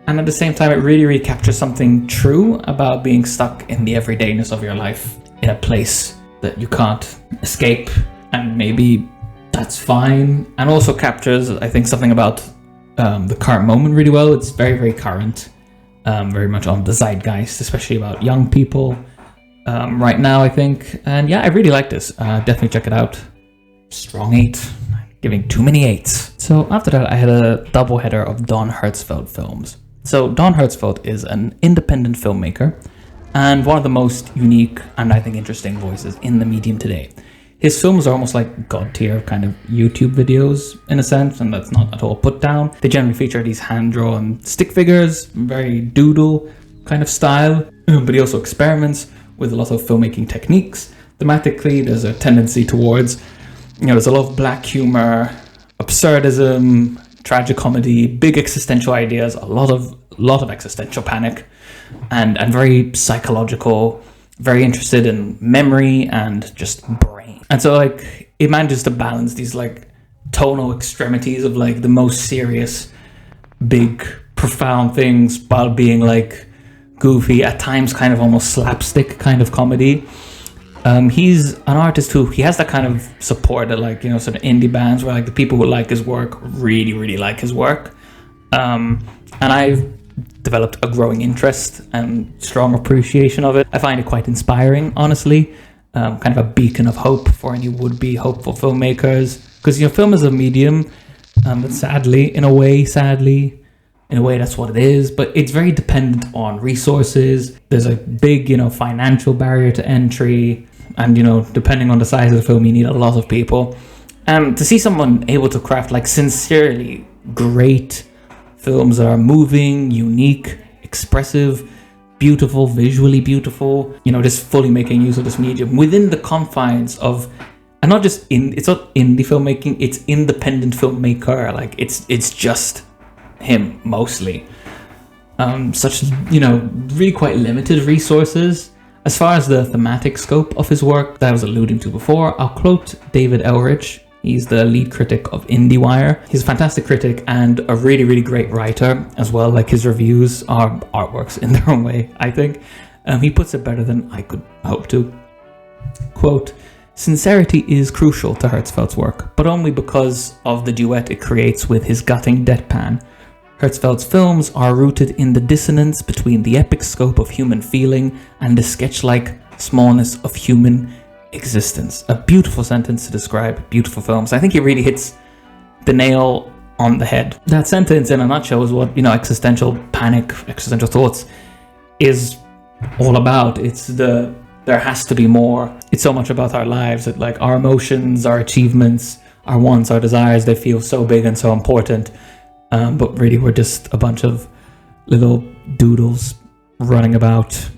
and at the same time, it really, really captures something true about being stuck in the everydayness of your life in a place that you can't escape, and maybe that's fine. And also captures, I think, something about the current moment really well. It's very, very current, very much on the zeitgeist, especially about young people right now, I think. And yeah, I really like this. Definitely check it out. Strong 8. Giving too many 8s. So after that, I had a double header of Don Hertzfeldt films. So Don Hertzfeldt is an independent filmmaker and one of the most unique and I think interesting voices in the medium today. His films are almost like god tier kind of YouTube videos in a sense, and that's not at all put down. They generally feature these hand-drawn stick figures, very doodle kind of style, but he also experiments with a lot of filmmaking techniques. Thematically, there's a tendency towards, you know, there's a lot of black humor, absurdism, tragic comedy, big existential ideas, a lot of existential panic, and very psychological, very interested in memory and just brain. And so like it manages to balance these like tonal extremities of like the most serious, big, profound things while being like goofy, at times kind of almost slapstick kind of comedy. He's an artist who, he has that kind of support that, like, you know, sort of indie bands where like the people who like his work really, really like his work. And I've developed a growing interest and strong appreciation of it. I find it quite inspiring, honestly. Kind of a beacon of hope for any would-be hopeful filmmakers. Because, you know, film is a medium that sadly, in a way, that's what it is, but it's very dependent on resources. There's a big, you know, financial barrier to entry. And, you know, depending on the size of the film, you need a lot of people. And to see someone able to craft like sincerely great films that are moving, unique, expressive, beautiful, visually beautiful, you know, just fully making use of this medium within the confines of, and not just it's not indie filmmaking, it's independent filmmaker. Like it's just him mostly. Such, you know, really quite limited resources. As far as the thematic scope of his work that I was alluding to before, I'll quote David Elrich. He's the lead critic of IndieWire. He's a fantastic critic and a really, really great writer as well. Like, his reviews are artworks in their own way, I think. He puts it better than I could hope to. Quote, "Sincerity is crucial to Hertzfeldt's work, but only because of the duet it creates with his gutting deadpan. Hertzfeldt's films are rooted in the dissonance between the epic scope of human feeling and the sketch-like smallness of human existence." A beautiful sentence to describe beautiful films. I think he really hits the nail on the head. That sentence in a nutshell is what, you know, existential panic, existential thoughts is all about. It's there has to be more. It's so much about our lives, that like our emotions, our achievements, our wants, our desires, they feel so big and so important. But really we're just a bunch of little doodles running about,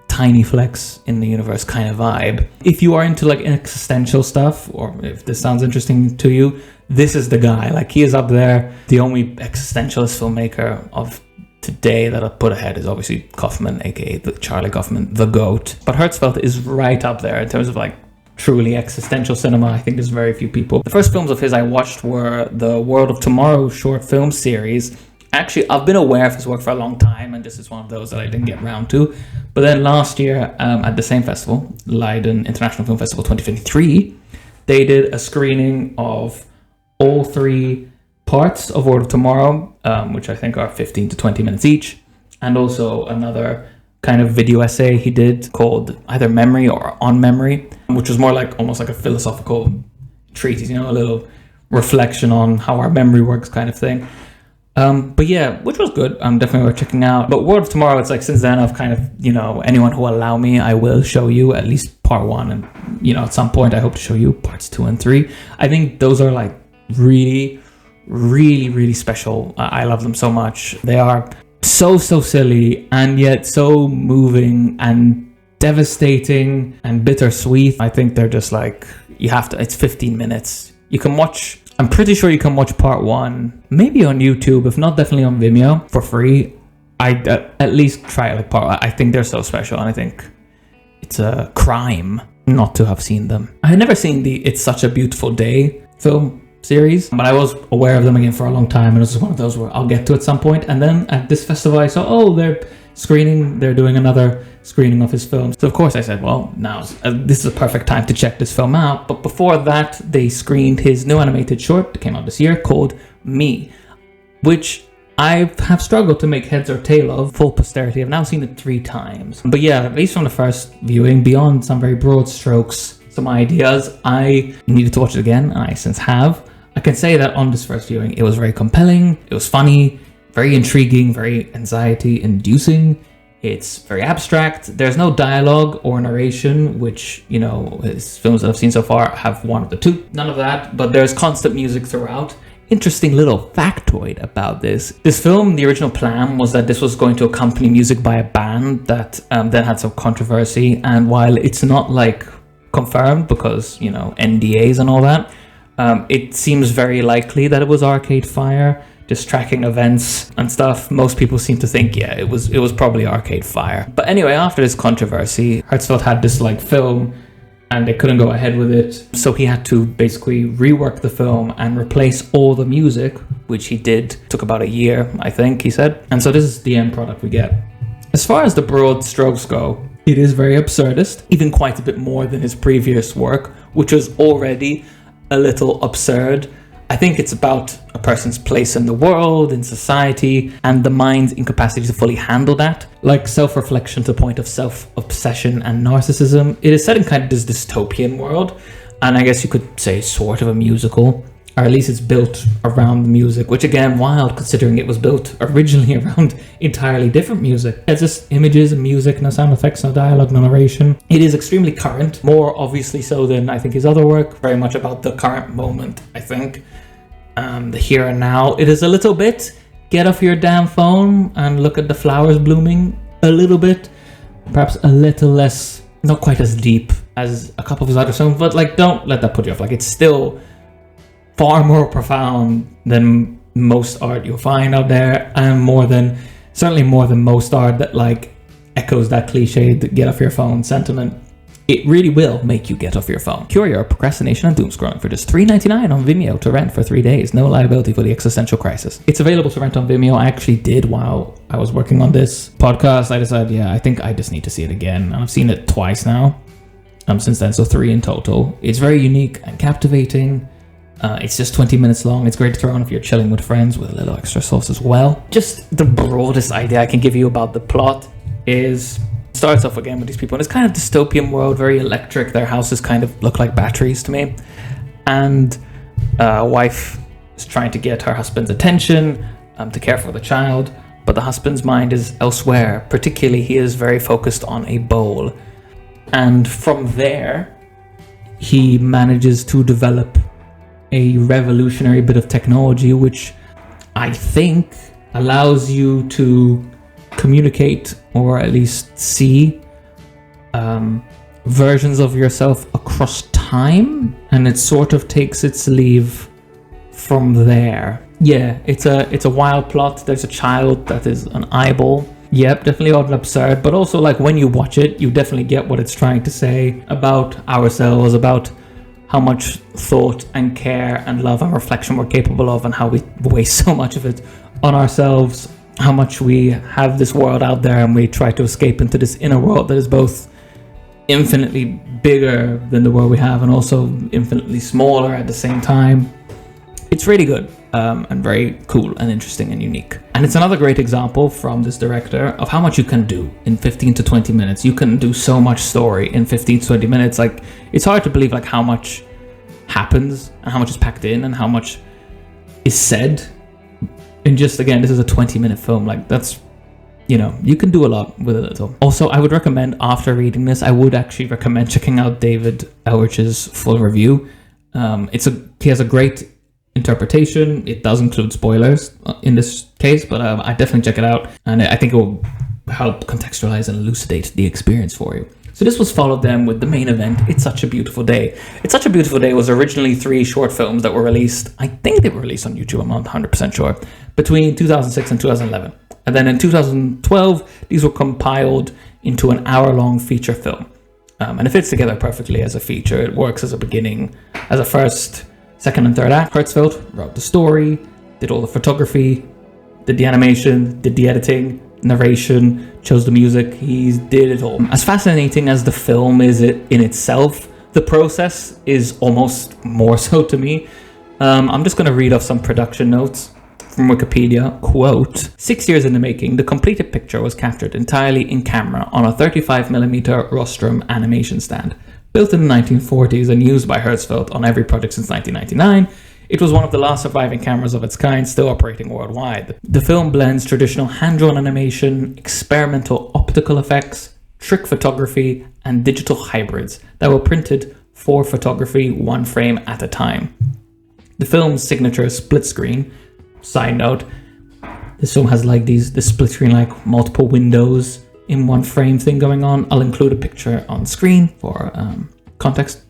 tiny flecks in the universe kind of vibe. If you are into like existential stuff, or if this sounds interesting to you, this is the guy. Like, he is up there. The only existentialist filmmaker of today that I put ahead is obviously Kaufman, aka Charlie Kaufman, the GOAT. But Hertzfeldt is right up there in terms of like truly existential cinema. I think there's very few people. The first films of his I watched were the World of Tomorrow short film series. Actually, I've been aware of his work for a long time, and this is one of those that I didn't get around to. But then last year, at the same festival, Leiden International Film Festival 2023, they did a screening of all 3 parts of World of Tomorrow, which I think are 15 to 20 minutes each, and also another kind of video essay he did called either Memory or On Memory, which was more like almost like a philosophical treatise, you know, a little reflection on how our memory works kind of thing. But yeah, which was good. Definitely worth checking out. But World of Tomorrow, it's like since then I've kind of, anyone who will allow me, I will show you at least part 1. And, at some point I hope to show you parts 2 and 3. I think those are like really, really, really special. I love them so much. They are so silly and yet so moving and devastating and bittersweet. I think they're just like, it's 15 minutes. I'm pretty sure you can watch part 1, maybe on YouTube, if not definitely on Vimeo for free. I'd at least try like part 1. I think they're so special, and I think it's a crime not to have seen them. I had never seen the It's Such a Beautiful Day film series, but I was aware of them again for a long time, and it was one of those where I'll get to at some point. And then at this festival I saw, they're doing another screening of his film. So of course I said, well, now this is a perfect time to check this film out. But before that, they screened his new animated short that came out this year called Me, which I have struggled to make heads or tail of full posterity. I've now seen it 3 times. But yeah, at least from the first viewing, beyond some very broad strokes, some ideas, I needed to watch it again, and I since have. I can say that on this first viewing, it was very compelling, it was funny, very intriguing, very anxiety-inducing. It's very abstract. There's no dialogue or narration, which, his films that I've seen so far have one of the two. None of that, but there's constant music throughout. Interesting little factoid about this. This film, the original plan was that this was going to accompany music by a band that then had some controversy. And while it's not like confirmed because, NDAs and all that, it seems very likely that it was Arcade Fire, just tracking events and stuff. Most people seem to think, it was probably Arcade Fire. But anyway, after this controversy, Hertzfeldt had this like film and they couldn't go ahead with it. So he had to basically rework the film and replace all the music, which he did. Took about a year, I think, he said. And so this is the end product we get. As far as the broad strokes go, it is very absurdist, even quite a bit more than his previous work, which was already a little absurd. I think it's about a person's place in the world, in society, and the mind's incapacity to fully handle that. Like self-reflection to the point of self-obsession and narcissism. It is set in kind of this dystopian world, and I guess you could say sort of a musical, or at least it's built around the music, which again, wild considering it was built originally around entirely different music. It's just images and music, no sound effects, no dialogue, no narration. It is extremely current, more obviously so than I think his other work, very much about the current moment, I think. The here and now. It is a little bit, get off your damn phone and look at the flowers blooming a little bit. Perhaps a little less, not quite as deep as a couple of his other songs, but like don't let that put you off. Like it's still far more profound than most art you'll find out there, and certainly more than most art that like echoes that cliched get off your phone sentiment. It really will make you get off your phone. Cure your procrastination and doom scrolling for just $3.99 on Vimeo to rent for 3 days. No liability for the existential crisis. It's available to rent on Vimeo. I actually did while I was working on this podcast. I decided, I think I just need to see it again. And I've seen it twice now. Since then, so 3 in total. It's very unique and captivating. It's just 20 minutes long. It's great to throw on if you're chilling with friends with a little extra sauce as well. Just the broadest idea I can give you about the plot is... starts off again with these people in this kind of dystopian world, very electric. Their houses kind of look like batteries to me. And a wife is trying to get her husband's attention to care for the child, but the husband's mind is elsewhere. Particularly, he is very focused on a bowl. And from there, he manages to develop a revolutionary bit of technology, which I think allows you to communicate or at least see versions of yourself across time, and it sort of takes its leave from there. Yeah, it's a wild plot. There's a child that is an eyeball. Yep, definitely odd and absurd, but also like when you watch it, you definitely get what it's trying to say about ourselves, about how much thought and care and love and reflection we're capable of, and how we waste so much of it on ourselves. How much we have this world out there and we try to escape into this inner world that is both infinitely bigger than the world we have and also infinitely smaller at the same time. It's really good and very cool and interesting and unique. And it's another great example from this director of how much you can do in 15 to 20 minutes. You can do so much story in 15 to 20 minutes. Like, it's hard to believe like how much happens and how much is packed in and how much is said. And just, again, this is a 20-minute film. Like, that's, you can do a lot with a little. Also, I would recommend, after reading this, I would actually recommend checking out David Elrich's full review. He has a great interpretation. It does include spoilers in this case, but I definitely check it out, and I think it will help contextualize and elucidate the experience for you. So this was followed then with the main event, It's Such a Beautiful Day. It's Such a Beautiful Day was originally 3 short films that were released, I think they were released on YouTube, I'm not 100% sure, between 2006 and 2011. And then in 2012, these were compiled into an hour-long feature film. And it fits together perfectly as a feature. It works as a beginning, as a first, second, and third act. Hertzfeldt wrote the story, did all the photography, did the animation, did the editing, narration, chose the music. He did it all. As fascinating as the film is in itself, the process is almost more so to me. I'm just going to read off some production notes from Wikipedia. Quote, 6 years in the making, the completed picture was captured entirely in camera on a 35mm rostrum animation stand. Built in the 1940s and used by Hertzfeldt on every project since 1999, it was one of the last surviving cameras of its kind still operating worldwide. The film blends traditional hand-drawn animation, experimental optical effects, trick photography, and digital hybrids that were printed for photography 1 frame at a time. The film's signature split screen, side note, this film has like this split screen, like multiple windows in 1 frame thing going on. I'll include a picture on screen for context.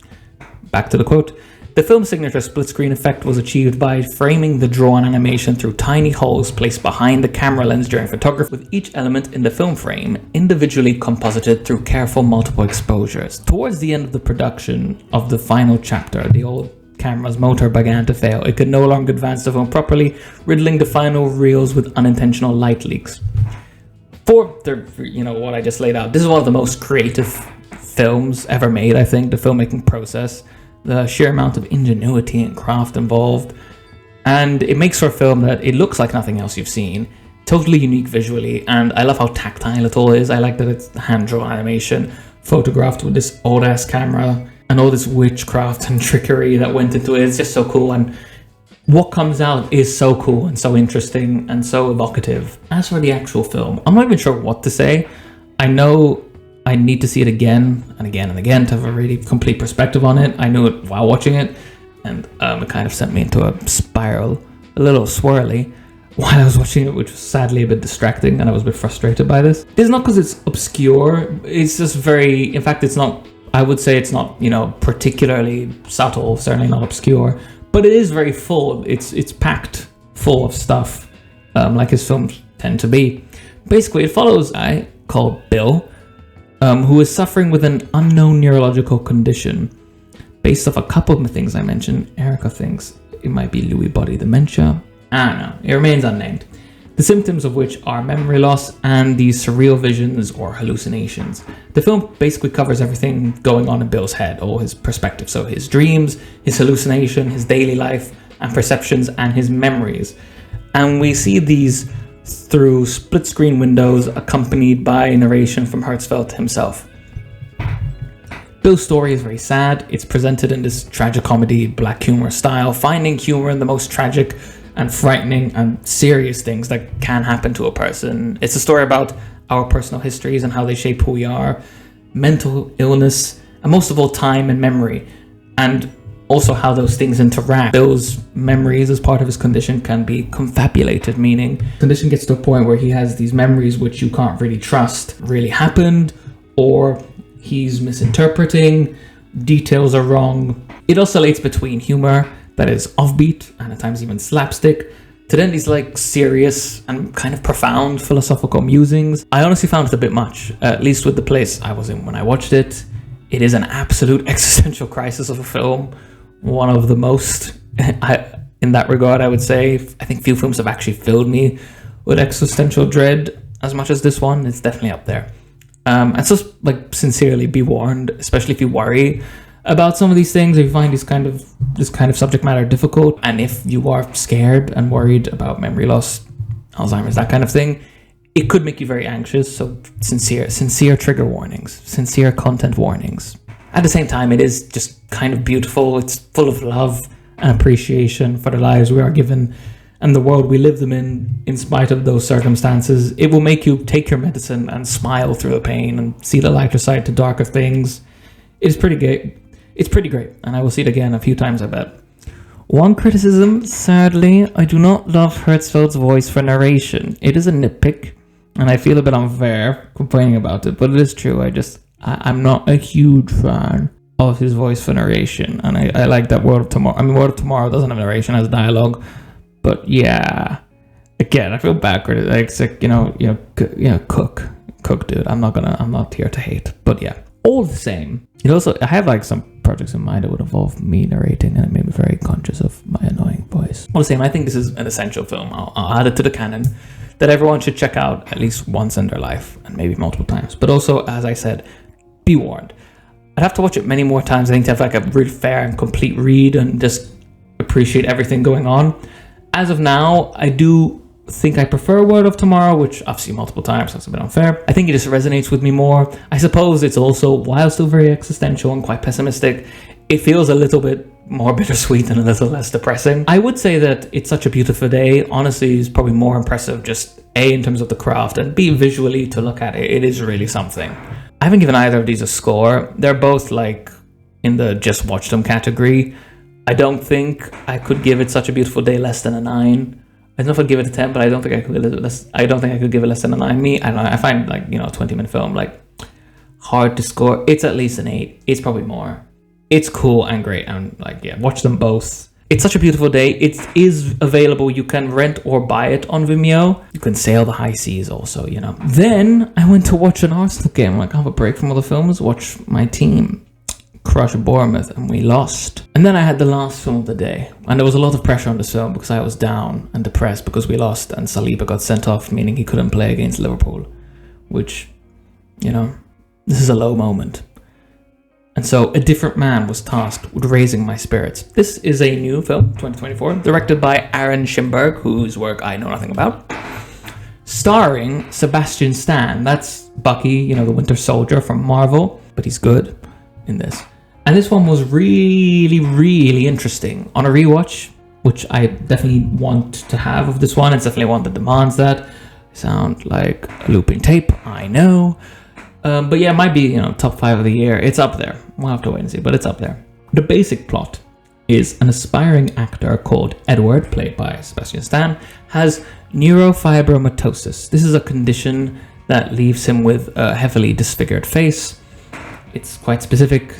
Back to the quote. The film's signature split screen effect was achieved by framing the drawn animation through tiny holes placed behind the camera lens during photography, with each element in the film frame individually composited through careful multiple exposures. Towards the end of the production of the final chapter, the old camera's motor began to fail. It could no longer advance the film properly, riddling the final reels with unintentional light leaks. For what I just laid out, this is one of the most creative films ever made, I think, the filmmaking process, the sheer amount of ingenuity and craft involved, and it makes for a film that it looks like nothing else you've seen, totally unique visually, and I love how tactile it all is. I like that it's hand-drawn animation, photographed with this old-ass camera, and all this witchcraft and trickery that went into it. It's just so cool, and what comes out is so cool and so interesting and so evocative. As for the actual film, I'm not even sure what to say. I know I need to see it again and again and again to have a really complete perspective on it. I knew it while watching it, and it kind of sent me into a spiral, a little swirly, while I was watching it, which was sadly a bit distracting, and I was a bit frustrated by this. It's not because it's obscure, it's just very, in fact, it's not, I would say it's not, particularly subtle, certainly not obscure, but it is very full. It's packed full of stuff, like his films tend to be. Basically, it follows a guy called Bill, who is suffering with an unknown neurological condition. Based off a couple of things I mentioned, Erica thinks it might be Lewy body dementia. I don't know, it remains unnamed. The symptoms of which are memory loss and these surreal visions or hallucinations. The film basically covers everything going on in Bill's head, all his perspectives. So his dreams, his hallucination, his daily life and perceptions, and his memories. And we see these through split screen windows accompanied by narration from Hertzfeldt himself. Bill's story is very sad. It's presented in this tragicomedy, black humor style, finding humor in the most tragic and frightening and serious things that can happen to a person. It's a story about our personal histories and how they shape who we are, mental illness, and most of all, time and memory, and also how those things interact. Bill's memories as part of his condition can be confabulated, meaning the condition gets to a point where he has these memories which you can't really trust really happened, or he's misinterpreting, details are wrong. It oscillates between humor that is offbeat and at times even slapstick, to then these like serious and kind of profound philosophical musings. I honestly found it a bit much, at least with the place I was in when I watched it. It is an absolute existential crisis of a film, one of the most, in that regard, I would say. I think few films have actually filled me with existential dread as much as this one. It's definitely up there. And so, like, sincerely be warned, especially if you worry about some of these things, if you find this kind of subject matter difficult, and if you are scared and worried about memory loss, Alzheimer's, that kind of thing, it could make you very anxious. So sincere trigger warnings, sincere content warnings. At the same time, it is just kind of beautiful. It's full of love and appreciation for the lives we are given and the world we live them in spite of those circumstances. It will make you take your medicine and smile through the pain and see the lighter side to darker things. It's pretty great. It's pretty great, and I will see it again a few times, I bet. One criticism, sadly, I do not love Hertzfeld's voice for narration. It is a nitpick, and I feel a bit unfair complaining about it, but it is true. I'm not a huge fan of his voice for narration, and I like that World of Tomorrow. I mean, World of Tomorrow doesn't have narration, it has dialogue, but yeah, again, I feel bad. Like, it's like, cook, dude. I'm not here to hate, but yeah. All the same, I have like some projects in mind that would involve me narrating, and it made me very conscious of my annoying voice. All the same, I think this is an essential film. I'll add it to the canon that everyone should check out at least once in their life, and maybe multiple times. But also, as I said, be warned. I'd have to watch it many more times, I think, to have like a really fair and complete read and just appreciate everything going on. As of now, I do think I prefer World of Tomorrow, which I've seen multiple times, so it's a bit unfair. I think it just resonates with me more. I suppose it's also, while still very existential and quite pessimistic, it feels a little bit more bittersweet and a little less depressing. I would say that It's Such a Beautiful Day, honestly, is probably more impressive, just A, in terms of the craft, and B, visually to look at it. It is really something. I haven't given either of these a score. They're both like in the just watch them category. I don't think I could give It's Such a Beautiful Day less than a 9. I don't know if I'd give it a 10, but I don't think I could give it less than a 9. I don't know, I find like, a 20-minute film like hard to score. It's at least an 8. It's probably more. It's cool and great, and like, yeah, watch them both. It's Such a Beautiful Day. It is available. You can rent or buy it on Vimeo. You can sail the high seas also, Then I went to watch an Arsenal game. Like, I have a break from other films, watch my team crush Bournemouth, and we lost. And then I had the last film of the day, and there was a lot of pressure on this film because I was down and depressed because we lost and Saliba got sent off, meaning he couldn't play against Liverpool, which, this is a low moment. And so A Different Man was tasked with raising my spirits. This is a new film, 2024, directed by Aaron Schimberg, whose work I know nothing about. Starring Sebastian Stan. That's Bucky, the Winter Soldier from Marvel, but he's good in this. And this one was really, really interesting. On a rewatch, which I definitely want to have of this one, it's definitely one that demands that. I sound like a looping tape, I know. But yeah, it might be, top 5 of the year. It's up there. We'll have to wait and see, but it's up there. The basic plot is an aspiring actor called Edward, played by Sebastian Stan, has neurofibromatosis. This is a condition that leaves him with a heavily disfigured face. It's quite specific.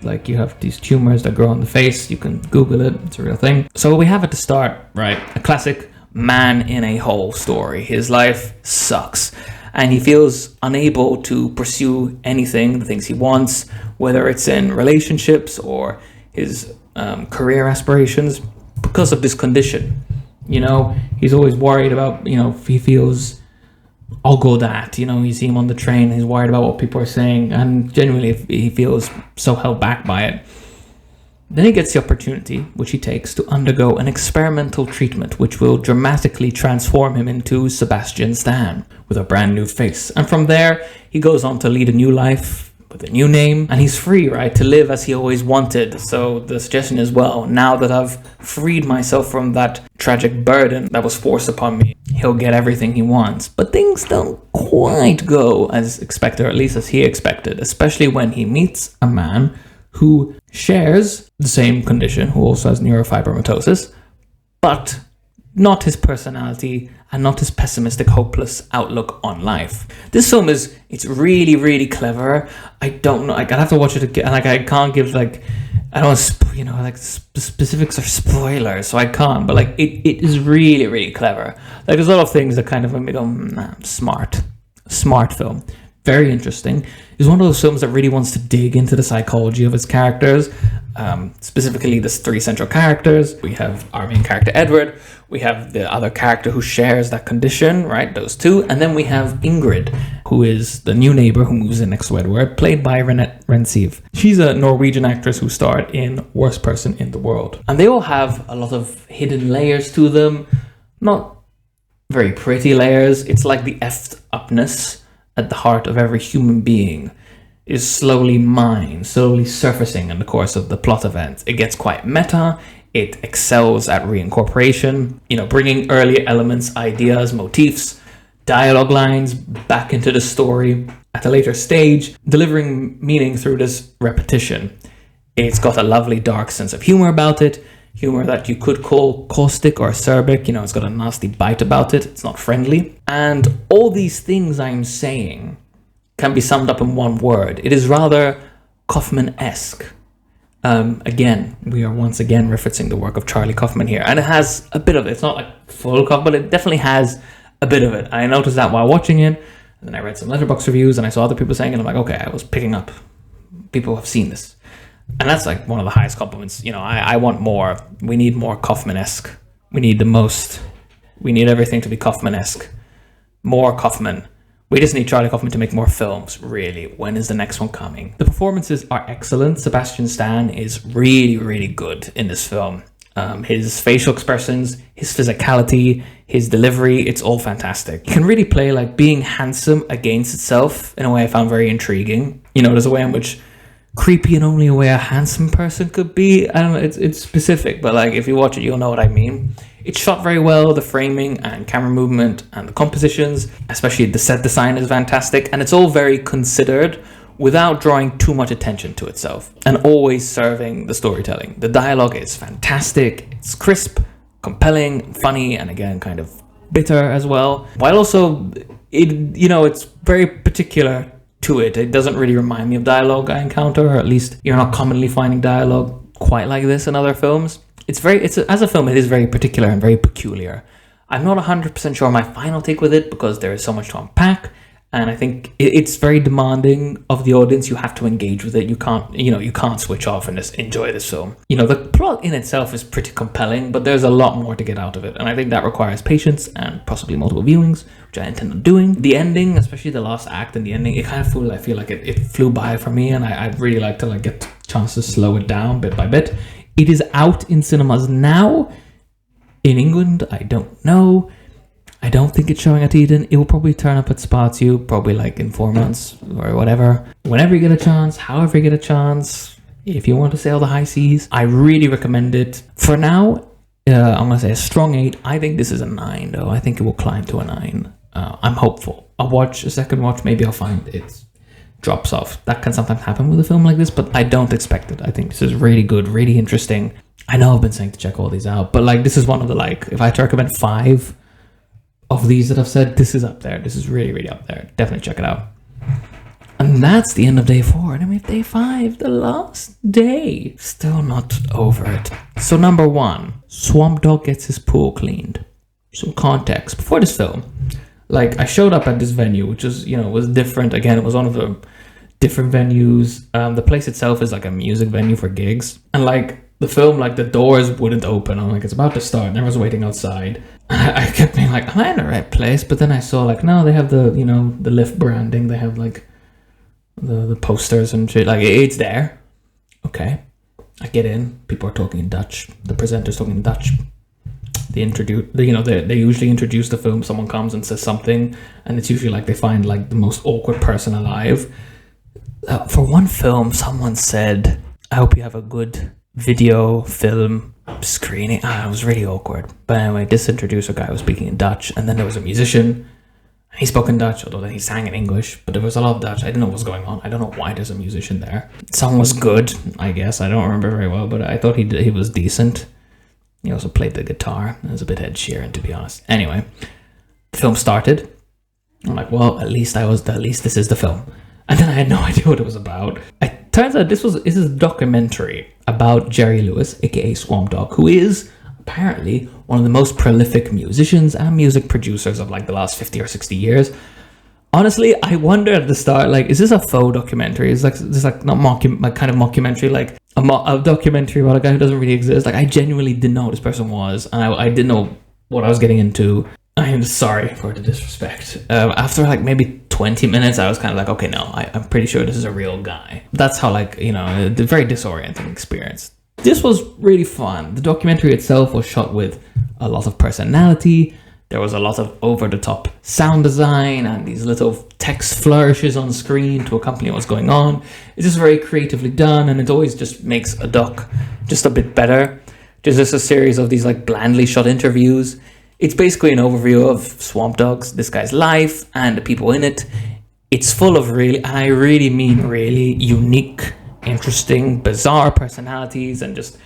Like, you have these tumors that grow on the face. You can Google it. It's a real thing. So we have at the start, right, a classic man in a hole story. His life sucks, and he feels unable to pursue anything, the things he wants, whether it's in relationships or his career aspirations, because of this condition. He's always worried about, if he feels all good at, you see him on the train, he's worried about what people are saying, and genuinely he feels so held back by it. Then he gets the opportunity, which he takes, to undergo an experimental treatment which will dramatically transform him into Sebastian Stan with a brand new face. And from there, he goes on to lead a new life with a new name, and he's free, right, to live as he always wanted. So the suggestion is, well, now that I've freed myself from that tragic burden that was forced upon me, he'll get everything he wants. But things don't quite go as expected, or at least as he expected, especially when he meets a man who shares the same condition, who also has neurofibromatosis, but not his personality and not his pessimistic, hopeless outlook on life. This film it's really, really clever. I don't know, I'd have to watch it again. Like, I can't give, like, I don't want to, specifics are spoilers, so I can't, but like, it is really, really clever. Like, there's a lot of things that kind of make me go, smart film. Very interesting. It's one of those films that really wants to dig into the psychology of its characters, specifically the 3 central characters. We have our main character, Edward. We have the other character who shares that condition, right? Those 2. And then we have Ingrid, who is the new neighbor who moves in next to Edward, played by Renette Rensiv. She's a Norwegian actress who starred in Worst Person in the World. And they all have a lot of hidden layers to them. Not very pretty layers. It's like the effed upness at the heart of every human being. is slowly mined, slowly surfacing in the course of the plot events. It gets quite meta. It excels at reincorporation, bringing early elements, ideas, motifs, dialogue lines back into the story at a later stage, delivering meaning through this repetition. It's got a lovely dark sense of humor about it, humor that you could call caustic or acerbic. It's got a nasty bite about it. It's not friendly. And all these things I'm saying can be summed up in one word. It is rather Kaufman-esque. Again, we are once again referencing the work of Charlie Kaufman here, and it has a bit of it. It's not like full Kaufman, but it definitely has a bit of it. I noticed that while watching it, and then I read some Letterboxd reviews, and I saw other people saying it. I'm like, okay, I was picking up. People have seen this, and that's like one of the highest compliments. I want more. We need more Kaufman-esque. We need the most. We need everything to be Kaufman-esque. More Kaufman. We just need Charlie Kaufman to make more films, really. When is the next one coming? The performances are excellent. Sebastian Stan is really, really good in this film. His facial expressions, his physicality, his delivery, it's all fantastic. He can really play like being handsome against itself in a way I found very intriguing. There's a way in which creepy in only a way a handsome person could be. I don't know, it's specific, but like if you watch it, you'll know what I mean. It's shot very well. The framing and camera movement and the compositions, especially the set design, is fantastic, and it's all very considered without drawing too much attention to itself, and always serving the storytelling. The dialogue is fantastic. It's crisp, compelling, funny, and again kind of bitter as well, while also it's very particular to it. It doesn't really remind me of dialogue I encounter, or at least you're not commonly finding dialogue quite like this in other films. As a film, it is very particular and very peculiar. I'm not 100% sure my final take with it, because there is so much to unpack, and I think it's very demanding of the audience. You have to engage with it. You can't switch off and just enjoy this film. The plot in itself is pretty compelling, but there's a lot more to get out of it, and I think that requires patience and possibly multiple viewings, which I intend on doing. The ending, especially the last act and the ending, it kind of I feel like it flew by for me, and I'd really like to get a chance to slow it down bit by bit. It is out in cinemas now. In England, I don't know. I don't think it's showing at Eden. It will probably turn up at Spatio, probably like in 4 months or whatever. Whenever you get a chance, however you get a chance, if you want to sail the high seas, I really recommend it. For now, I'm going to say a strong 8. I think this is a 9, though. I think it will climb to a 9. I'm hopeful. I'll watch a second watch. Maybe I'll find it drops off. That can sometimes happen with a film like this, but I don't expect it. I think this is really good, really interesting. I know I've been saying to check all these out, but this is one of the if I had to recommend 5 of these that I've said, this is up there. This is really, really up there. Definitely check it out. And that's the end of day 4. And I mean, day 5, the last day. Still not over it. So number 1, Swamp Dogg gets his pool cleaned. Some context. Before this film, I showed up at this venue, which is, was different. Again, it was one of the different venues. The place itself is a music venue for gigs. And the film, the doors wouldn't open. I'm it's about to start. And everyone's waiting outside. I kept being am I in the right place? But then I saw no, they have the, the LIFF branding. They have the posters and shit. It's there. Okay. I get in. People are talking in Dutch. The presenter's talking in Dutch. They usually introduce the film. Someone comes and says something, and it's usually they find the most awkward person alive. For one film, someone said, "I hope you have a good video film screening." It was really awkward. But anyway, this introducer guy was speaking in Dutch, and then there was a musician. He spoke in Dutch, although he sang in English, but there was a lot of Dutch. I didn't know what was going on. I don't know why there's a musician there. The song was good, I guess. I don't remember very well, but I thought he was decent. He also played the guitar. It was a bit Ed Sheeran, to be honest. Anyway, the film started. I'm well, at least this is the film. And then I had no idea what it was about. It turns out this is a documentary about Jerry Lewis, aka Swamp Dogg, who is apparently one of the most prolific musicians and music producers of the last 50 or 60 years. Honestly, I wonder at the start, is this a faux documentary? Is this not kind of mockumentary, a documentary about a guy who doesn't really exist? I genuinely didn't know who this person was, and I didn't know what I was getting into. I am sorry for the disrespect. After maybe 20 minutes, I was kind of okay, no, I'm pretty sure this is a real guy. That's how a very disorienting experience. This was really fun. The documentary itself was shot with a lot of personality. There was a lot of over-the-top sound design and these little text flourishes on screen to accompany what's going on. It's just very creatively done, and it always just makes a doc just a bit better. There's just a series of these like blandly shot interviews. It's basically an overview of Swamp Dogg's, this guy's life and the people in it. It's full of really, and I really mean really, unique, interesting, bizarre personalities, and just,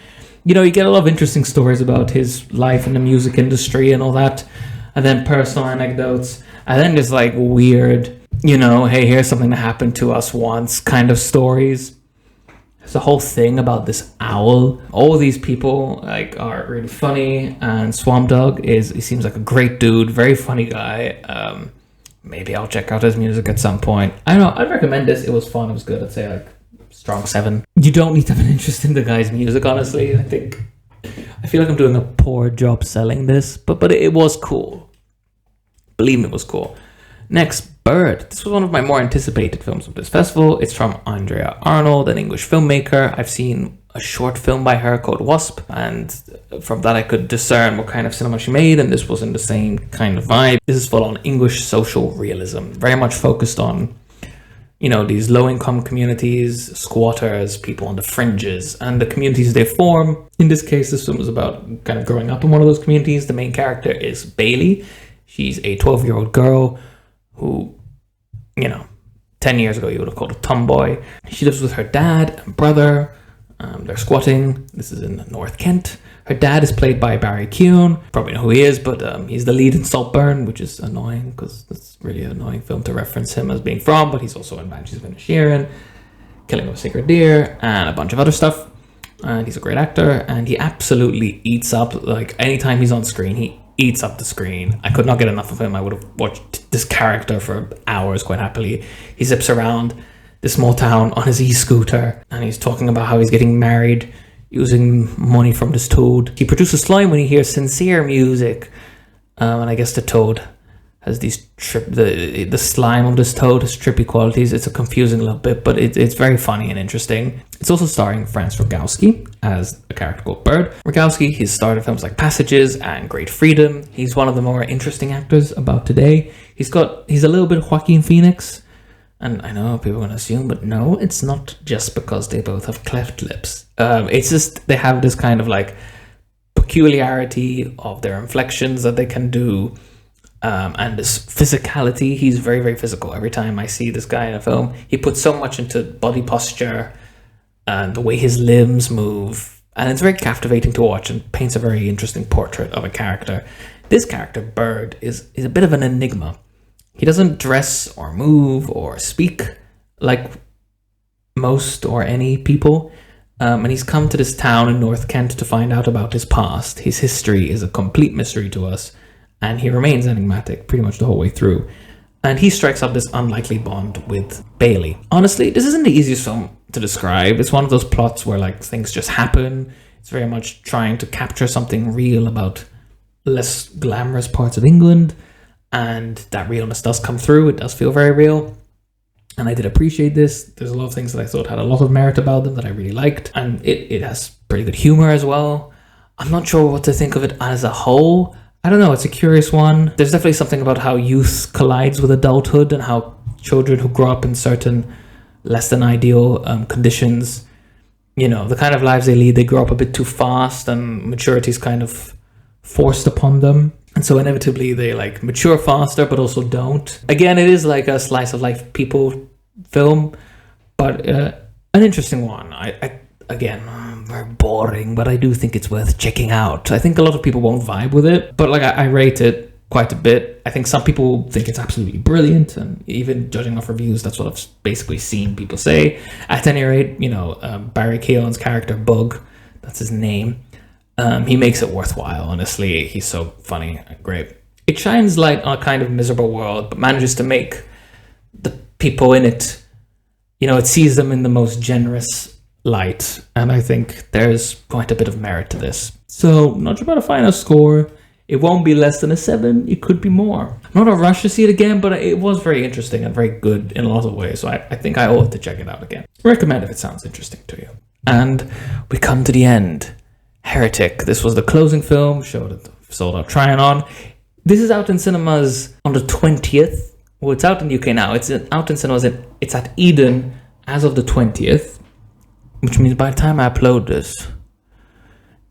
you know, you get a lot of interesting stories about his life in the music industry and all that. And then personal anecdotes, and then just like weird, you know, hey, here's something that happened to us once kind of stories. There's a whole thing about this owl. All these people like are really funny, and Swamp Dogg he seems like a great dude, very funny guy. Maybe I'll check out his music at some point. I don't know, I'd recommend this. It was fun, it was good. I'd say like strong 7. You don't need to have an interest in the guy's music, honestly. I feel like I'm doing a poor job selling this, but it was cool. Believe me, it was cool. Next, Bird. This was one of my more anticipated films of this festival. It's from Andrea Arnold, an English filmmaker. I've seen a short film by her called Wasp, and from that I could discern what kind of cinema she made, and this was in the same kind of vibe. This is full on English social realism, very much focused on, you know, these low-income communities, squatters, people on the fringes, and the communities they form. In this case, this film was about kind of growing up in one of those communities. The main character is Bailey. She's a 12-year-old girl who, you know, 10 years ago you would have called a tomboy. She lives with her dad and brother. They're squatting. This is in North Kent. Her dad is played by Barry Keoghan. Probably know who he is, but he's the lead in Saltburn, which is annoying because that's really an annoying film to reference him as being from, but he's also in Banshees of Inisherin, Killing of a Sacred Deer, and a bunch of other stuff. And he's a great actor, and he absolutely eats up, like, anytime he's on screen, he eats up the screen. I could not get enough of him. I would have watched this character for hours quite happily. He zips around this small town on his e-scooter, and he's talking about how he's getting married using money from this toad. He produces slime when he hears sincere music, and I guess the toad has these the slime of this toad has trippy qualities. It's a confusing little bit, but it's very funny and interesting. It's also starring Franz Rogowski as a character called Bird. Rogowski, he's starred in films like Passages and Great Freedom. He's one of the more interesting actors about today. He's a little bit of Joaquin Phoenix, and I know people are going to assume, but no, it's not just because they both have cleft lips. It's just they have this kind of like peculiarity of their inflections that they can do. And this physicality, he's very, very physical. Every time I see this guy in a film, he puts so much into body posture and the way his limbs move. And it's very captivating to watch and paints a very interesting portrait of a character. This character, Bird, is a bit of an enigma. He doesn't dress or move or speak like most or any people. And he's come to this town in North Kent to find out about his past. His history is a complete mystery to us. And he remains enigmatic pretty much the whole way through. And he strikes up this unlikely bond with Bailey. Honestly, this isn't the easiest film to describe. It's one of those plots where like things just happen. It's very much trying to capture something real about less glamorous parts of England. And that realness does come through. It does feel very real. And I did appreciate this. There's a lot of things that I thought had a lot of merit about them that I really liked. And it has pretty good humor as well. I'm not sure what to think of it as a whole. I don't know, it's a curious one. There's definitely something about how youth collides with adulthood and how children who grow up in certain less than ideal conditions, you know, the kind of lives they lead, they grow up a bit too fast and maturity is kind of forced upon them. And so inevitably they like mature faster, but also don't. Again, it is like a slice of life people film, but an interesting one. Again, very boring, but I do think it's worth checking out. I think a lot of people won't vibe with it, but like I rate it quite a bit. I think some people think it's absolutely brilliant, and even judging off reviews, that's what I've basically seen people say. At any rate, you know, Barry Keoghan's character, Bug, that's his name, he makes it worthwhile, honestly. He's so funny and great. It shines light on a kind of miserable world, but manages to make the people in it, you know, it sees them in the most generous light, and I think there's quite a bit of merit to this. So, not sure about a final score. It won't be less than a 7. It could be more. Not a rush to see it again, but it was very interesting and very good in a lot of ways, so I think I owe it to check it out again. Recommend if it sounds interesting to you. And we come to the end. Heretic. This was the closing film, showed at the sold out trying on. This is out in cinemas on the 20th. Well, it's out in the UK now. It's out in cinemas. It's at Eden as of the 20th, which means by the time I upload this,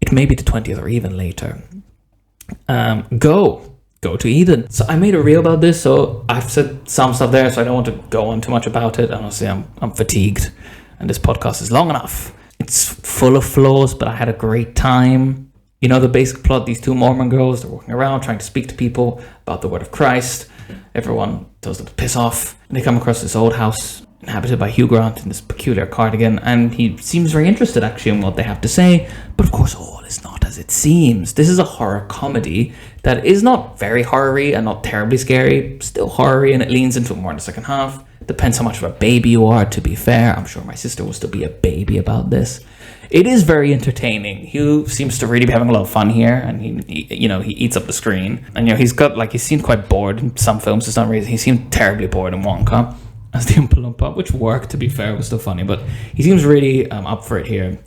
it may be the 20th or even later. Go to Eden. So I made a reel about this, so I've said some stuff there, so I don't want to go on too much about it. Honestly, I'm fatigued, and this podcast is long enough. It's full of flaws, but I had a great time. You know the basic plot, these two Mormon girls, they're walking around trying to speak to people about the word of Christ. Everyone tells them to piss off. And they come across this old house inhabited by Hugh Grant in this peculiar cardigan, and he seems very interested actually in what they have to say, but of course all is not as it seems. This is a horror comedy that is not very horror-y and not terribly scary, still horror-y, and it leans into it more in the second half. Depends how much of a baby you are, to be fair. I'm sure my sister will still be a baby about this. It is very entertaining. Hugh seems to really be having a lot of fun here, and he eats up the screen. And he seemed quite bored in some films for some reason. He seemed terribly bored in Wonka as the Oompa Loompa, which worked, to be fair, was still funny, but he seems really up for it here. And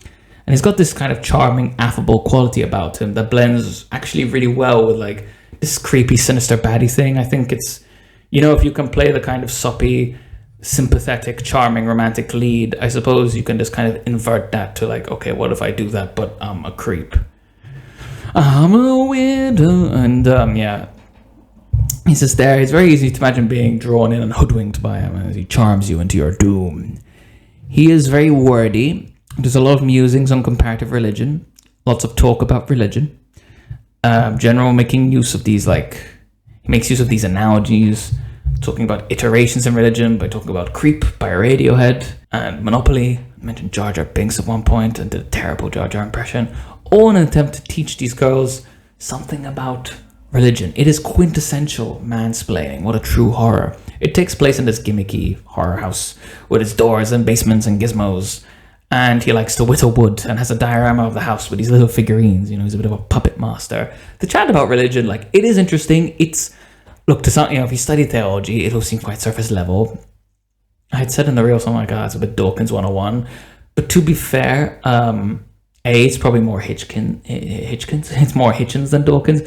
he's got this kind of charming, affable quality about him that blends actually really well with like this creepy, sinister baddie thing. I think it's, if you can play the kind of soppy, sympathetic, charming, romantic lead, I suppose you can just kind of invert that to like, okay, what if I do that, but I'm a creep? I'm a widow. And he's just there. It's very easy to imagine being drawn in and hoodwinked by him as he charms you into your doom. He is very wordy. There's a lot of musings on comparative religion. Lots of talk about religion. General making use of these, he makes use of these analogies, talking about iterations in religion by talking about Creep by Radiohead and Monopoly. I mentioned Jar Jar Binks at one point and did a terrible Jar Jar impression. All in an attempt to teach these girls something about religion. It is quintessential mansplaining. What a true horror. It takes place in this gimmicky horror house with its doors and basements and gizmos. And he likes to whittle wood and has a diorama of the house with these little figurines. He's a bit of a puppet master. The chat about religion, it is interesting. If you study theology, it'll seem quite surface level. I had said in the reel something like, it's a bit Dawkins 101. But to be fair, it's probably more Hitchkins. It's more Hitchens than Dawkins.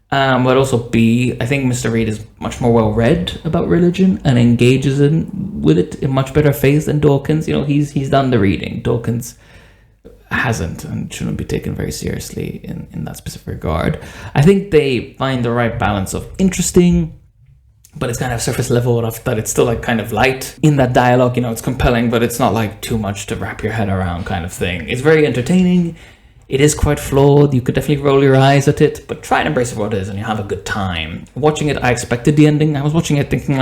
But also B, I think Mr. Reed is much more well-read about religion and engages with it in much better faith than Dawkins. He's done the reading. Dawkins hasn't and shouldn't be taken very seriously in that specific regard. I think they find the right balance of interesting, but it's kind of surface level enough that it's still kind of light in that dialogue. It's compelling, but it's not too much to wrap your head around kind of thing. It's very entertaining. It is quite flawed. You could definitely roll your eyes at it, but try and embrace it for what it is and you'll have a good time. Watching it, I expected the ending. I was watching it thinking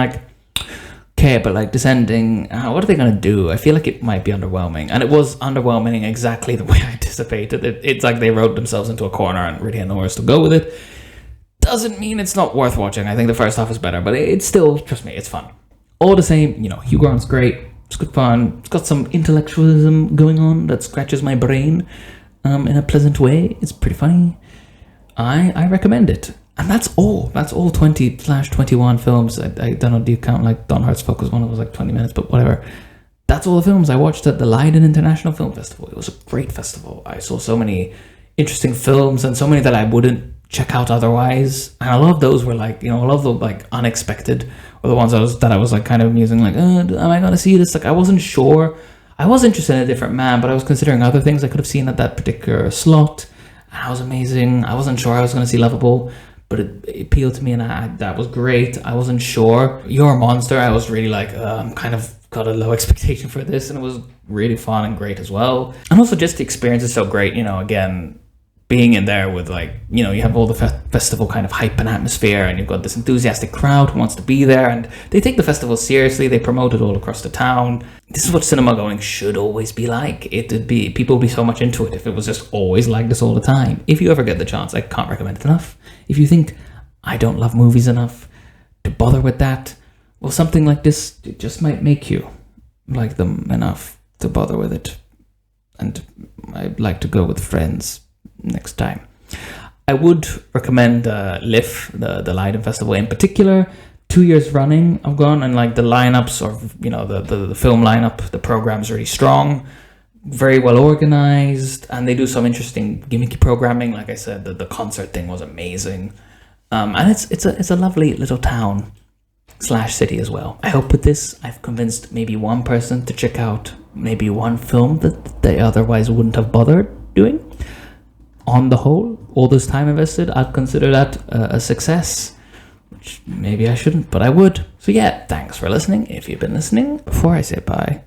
okay, but this ending, what are they going to do? I feel like it might be underwhelming. And it was underwhelming exactly the way I anticipated. It's like they wrote themselves into a corner and really had nowhere else to go with it. Doesn't mean it's not worth watching. I think the first half is better, but it's still, trust me, it's fun. All the same, Hugh Grant's great. It's good fun. It's got some intellectualism going on that scratches my brain. In a pleasant way. It's pretty funny. I recommend it. And that's all 20/21 films. I don't know, do you count Don Hart's Focus one? It was 20 minutes, but whatever. That's all the films I watched at the Leiden International Film Festival. It was a great festival. I saw so many interesting films and so many that I wouldn't check out otherwise. And a lot of those were a lot of the unexpected, or the ones that I was kind of musing am I going to see this? I wasn't sure. I was interested in A Different Man, but I was considering other things I could have seen at that particular slot. And that was amazing. I wasn't sure I was going to see Loveable, but it appealed to me, and that was great. I wasn't sure. You're a Monster, I was really kind of got a low expectation for this, and it was really fun and great as well. And also just the experience is so great, again, being in there with you have all the festival kind of hype and atmosphere, and you've got this enthusiastic crowd who wants to be there, and they take the festival seriously. They promote it all across the town. This is what cinema going should always be like. People would be so much into it if it was just always like this all the time. If you ever get the chance, I can't recommend it enough. If you think I don't love movies enough to bother with that, well, something like this, it just might make you like them enough to bother with it. And I'd like to go with friends next time. I would recommend LIFF, the Leiden Festival in particular. 2 years running I've gone, and the lineups, or the film lineup, the program's really strong, very well organized, and they do some interesting gimmicky programming. Like I said, the concert thing was amazing. And it's a lovely little town / city as well. I hope with this I've convinced maybe one person to check out maybe one film that they otherwise wouldn't have bothered doing. On the whole, all this time invested, I'd consider that a success, which maybe I shouldn't, but I would. So yeah, thanks for listening, if you've been listening. Before I say bye,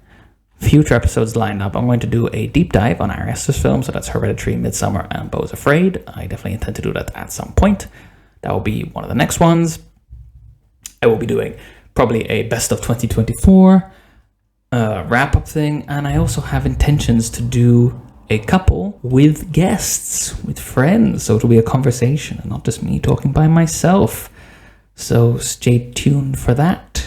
future episodes lined up. I'm going to do a deep dive on Ari Aster's film, so that's Hereditary, Midsommar, and Beau's Afraid. I definitely intend to do that at some point. That will be one of the next ones. I will be doing probably a best of 2024 wrap-up thing, and I also have intentions to do a couple with guests, with friends, so it'll be a conversation and not just me talking by myself. So stay tuned for that.